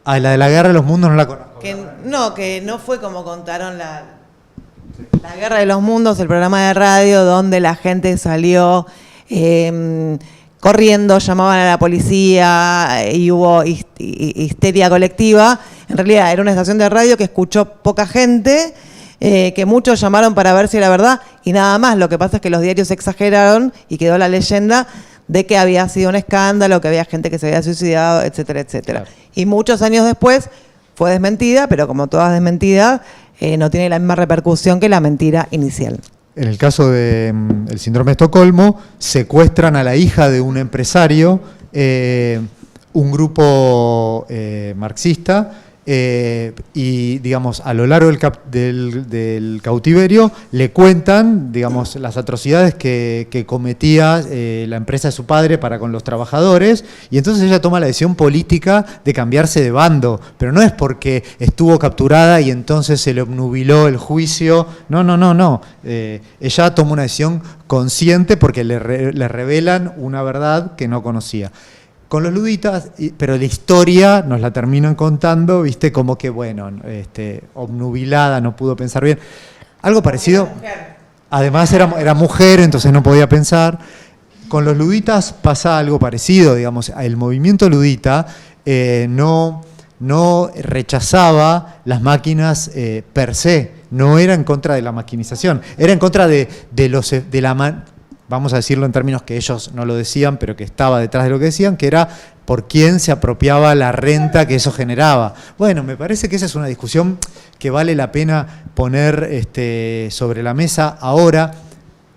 Ah, la de la Guerra de los Mundos no la conozco. Que no fue como contaron la Guerra de los Mundos, el programa de radio donde la gente salió corriendo, llamaban a la policía y hubo histeria colectiva. En realidad era una estación de radio que escuchó poca gente, que muchos llamaron para ver si era verdad y nada más. Lo que pasa es que los diarios exageraron y quedó la leyenda de que había sido un escándalo, que había gente que se había suicidado, etcétera, etcétera. Claro. Y muchos años después fue desmentida, pero como todas desmentidas, no tiene la misma repercusión que la mentira inicial. En el caso del síndrome de Estocolmo, secuestran a la hija de un empresario, un grupo marxista, y digamos a lo largo del cautiverio le cuentan, digamos, las atrocidades que cometía la empresa de su padre para con los trabajadores, y entonces ella toma la decisión política de cambiarse de bando, pero no es porque estuvo capturada y entonces se le obnubiló el juicio, no. Ella toma una decisión consciente porque le revelan una verdad que no conocía. Con los luditas, pero la historia nos la terminan contando, viste, como que, bueno, obnubilada, no pudo pensar bien. Algo parecido. Además era mujer, entonces no podía pensar. Con los luditas pasa algo parecido, digamos, el movimiento ludita no rechazaba las máquinas per se, no era en contra de la maquinización, era en contra vamos a decirlo en términos que ellos no lo decían, pero que estaba detrás de lo que decían, que era por quién se apropiaba la renta que eso generaba. Bueno, me parece que esa es una discusión que vale la pena poner sobre la mesa ahora,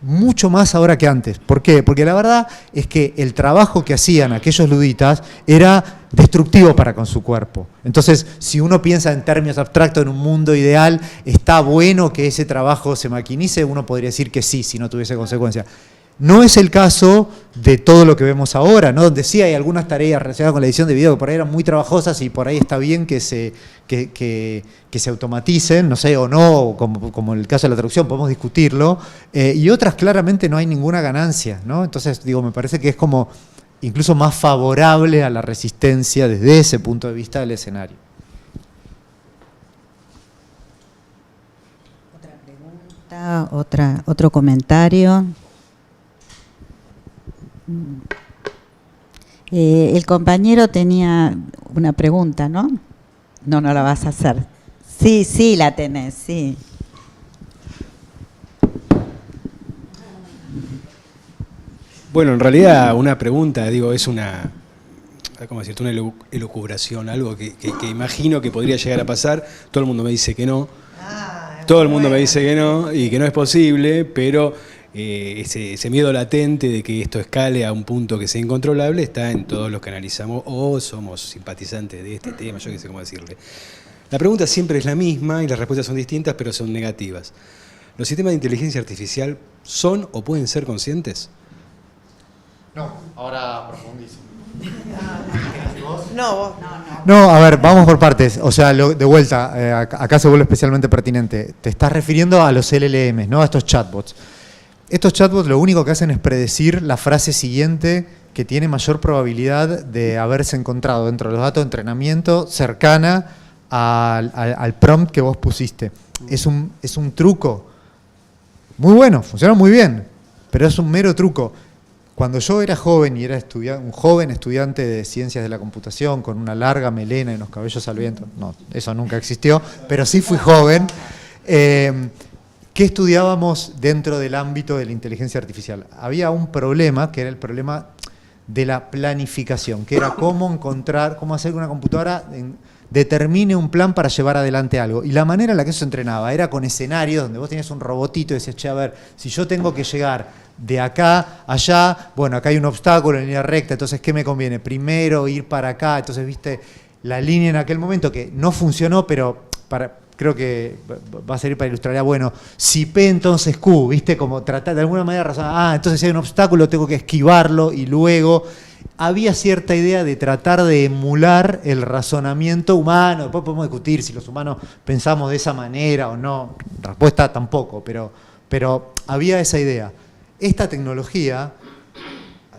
mucho más ahora que antes. ¿Por qué? Porque la verdad es que el trabajo que hacían aquellos luditas era destructivo para con su cuerpo. Entonces, si uno piensa en términos abstractos, en un mundo ideal, ¿está bueno que ese trabajo se maquinice? Uno podría decir que sí, si no tuviese consecuencias. No es el caso de todo lo que vemos ahora, ¿no? Donde sí hay algunas tareas relacionadas con la edición de video que por ahí eran muy trabajosas y por ahí está bien que se automaticen, no sé, o no, como en el caso de la traducción, podemos discutirlo, y otras claramente no hay ninguna ganancia, ¿no? Entonces, digo, me parece que es como incluso más favorable a la resistencia desde ese punto de vista del escenario. Otra pregunta, otro comentario. El compañero tenía una pregunta, ¿no? No la vas a hacer. Sí, la tenés, sí. Bueno, en realidad una pregunta, digo, es una, ¿cómo decirte? Una elucubración, algo que imagino que podría llegar a pasar. Todo el mundo me dice que no. Todo el mundo me dice que no y que no es posible, pero ese miedo latente de que esto escale a un punto que sea incontrolable está en todos los que analizamos o somos simpatizantes de este tema, yo qué sé cómo decirle. La pregunta siempre es la misma y las respuestas son distintas, pero son negativas. ¿Los sistemas de inteligencia artificial son o pueden ser conscientes? No, ahora profundizo. No, a ver, vamos por partes. O sea, de vuelta, acá se vuelve especialmente pertinente. Te estás refiriendo a los LLMs, ¿no? A estos chatbots. Estos chatbots lo único que hacen es predecir la frase siguiente que tiene mayor probabilidad de haberse encontrado dentro de los datos de entrenamiento cercana al prompt que vos pusiste. Es un truco muy bueno, funciona muy bien, pero es un mero truco. Cuando yo era joven y era un joven estudiante de ciencias de la computación con una larga melena y unos cabellos al viento, no, eso nunca existió, pero sí fui joven, ¿qué estudiábamos dentro del ámbito de la inteligencia artificial? Había un problema que era el problema de la planificación, que era cómo hacer que una computadora determine un plan para llevar adelante algo. Y la manera en la que eso se entrenaba era con escenarios donde vos tenías un robotito y decías, che, a ver, si yo tengo que llegar de acá a allá, bueno, acá hay un obstáculo en línea recta, entonces, ¿qué me conviene? Primero ir para acá, entonces, viste, la línea en aquel momento que no funcionó, pero creo que va a servir para ilustrar, bueno, si P entonces Q, viste, como tratar de alguna manera razonar, entonces si hay un obstáculo tengo que esquivarlo y luego... Había cierta idea de tratar de emular el razonamiento humano. Después podemos discutir si los humanos pensamos de esa manera o no. La respuesta tampoco, pero había esa idea. Esta tecnología,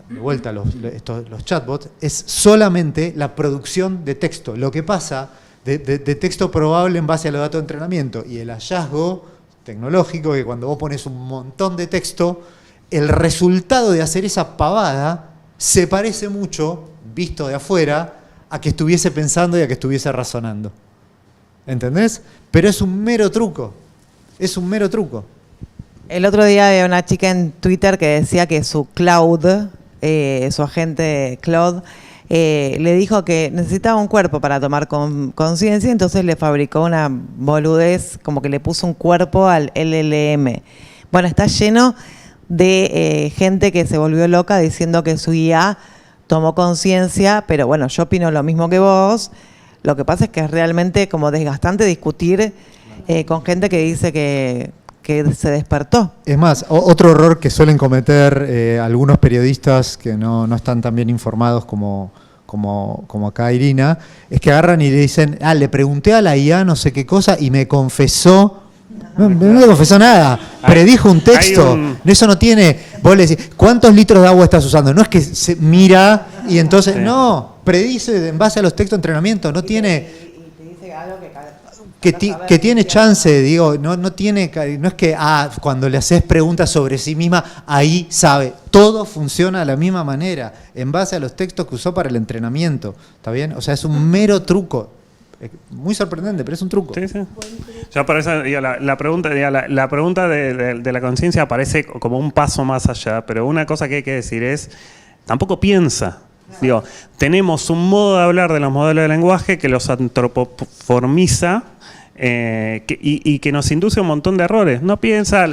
de vuelta los chatbots, es solamente la producción de texto. Lo que pasa de texto probable en base a los datos de entrenamiento. Y el hallazgo tecnológico, que cuando vos pones un montón de texto, el resultado de hacer esa pavada se parece mucho, visto de afuera, a que estuviese pensando y a que estuviese razonando. ¿Entendés? Pero es un mero truco. Es un mero truco. El otro día había una chica en Twitter que decía que su su agente Claude, le dijo que necesitaba un cuerpo para tomar conciencia, entonces le fabricó una boludez, como que le puso un cuerpo al LLM. Bueno, está lleno de gente que se volvió loca diciendo que su IA tomó conciencia, pero bueno, yo opino lo mismo que vos. Lo que pasa es que es realmente como desgastante discutir con gente que dice que se despertó. Es más, otro error que suelen cometer algunos periodistas que no están tan bien informados como acá Irina, es que agarran y le dicen, le pregunté a la IA no sé qué cosa y me confesó. No le confesó nada, predijo un texto. Eso no tiene. Vos le decís, ¿cuántos litros de agua estás usando? No es que se mira y entonces. Sí. No, predice en base a los textos de entrenamiento. No tiene. Que tiene chance, digo, no tiene. No es que cuando le haces preguntas sobre sí misma, ahí sabe. Todo funciona de la misma manera, en base a los textos que usó para el entrenamiento. ¿Está bien? O sea, es un mero truco. Muy sorprendente, pero es un truco. Sí, sí. Ya por eso, la pregunta de la conciencia aparece como un paso más allá, pero una cosa que hay que decir es, tampoco piensa. Digo, tenemos un modo de hablar de los modelos de lenguaje que los antropoformiza y que nos induce un montón de errores. No piensa.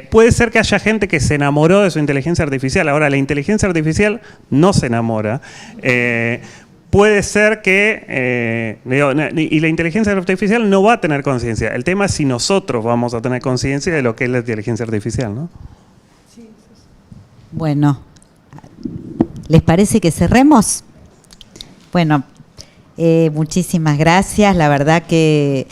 Puede ser que haya gente que se enamoró de su inteligencia artificial. Ahora, la inteligencia artificial no se enamora. Puede ser que, y la inteligencia artificial no va a tener conciencia. El tema es si nosotros vamos a tener conciencia de lo que es la inteligencia artificial, ¿no? Bueno, ¿les parece que cerremos? Bueno, muchísimas gracias. La verdad que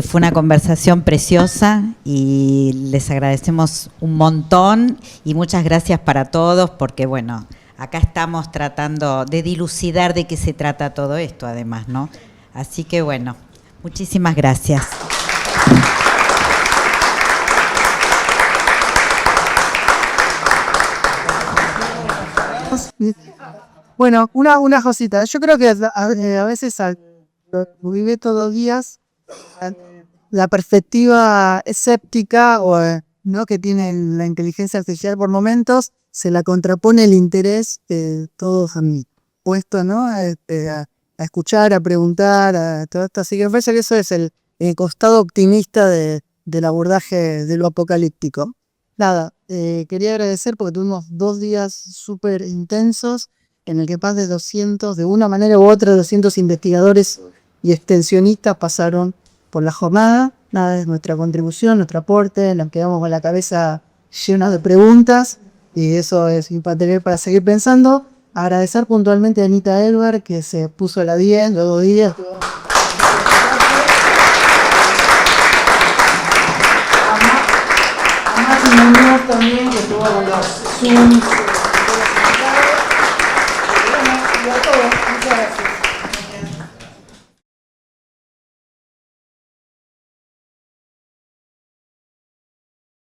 fue una conversación preciosa y les agradecemos un montón y muchas gracias para todos porque, bueno, acá estamos tratando de dilucidar de qué se trata todo esto, además, ¿no? Así que, bueno, muchísimas gracias. Bueno, una cosita. Yo creo que a veces vive todos los días la perspectiva escéptica o ¿no? que tiene la inteligencia artificial por momentos, se la contrapone el interés de todos a mí, puesto, ¿no? a escuchar, a preguntar, a todo esto. Así que me parece que eso es el costado optimista del abordaje de lo apocalíptico. Nada, quería agradecer porque tuvimos 2 días súper intensos en el que más de 200, de una manera u otra, 200 investigadores y extensionistas pasaron por la jornada. Nada, es nuestra contribución, nuestro aporte, nos quedamos con la cabeza llena de preguntas y eso es material para seguir pensando. Agradecer puntualmente a Anita Elber, que se puso la 10, los 2 días. A Mati Muñoz también, que estuvo con los Zooms. Y a todos, muchas gracias.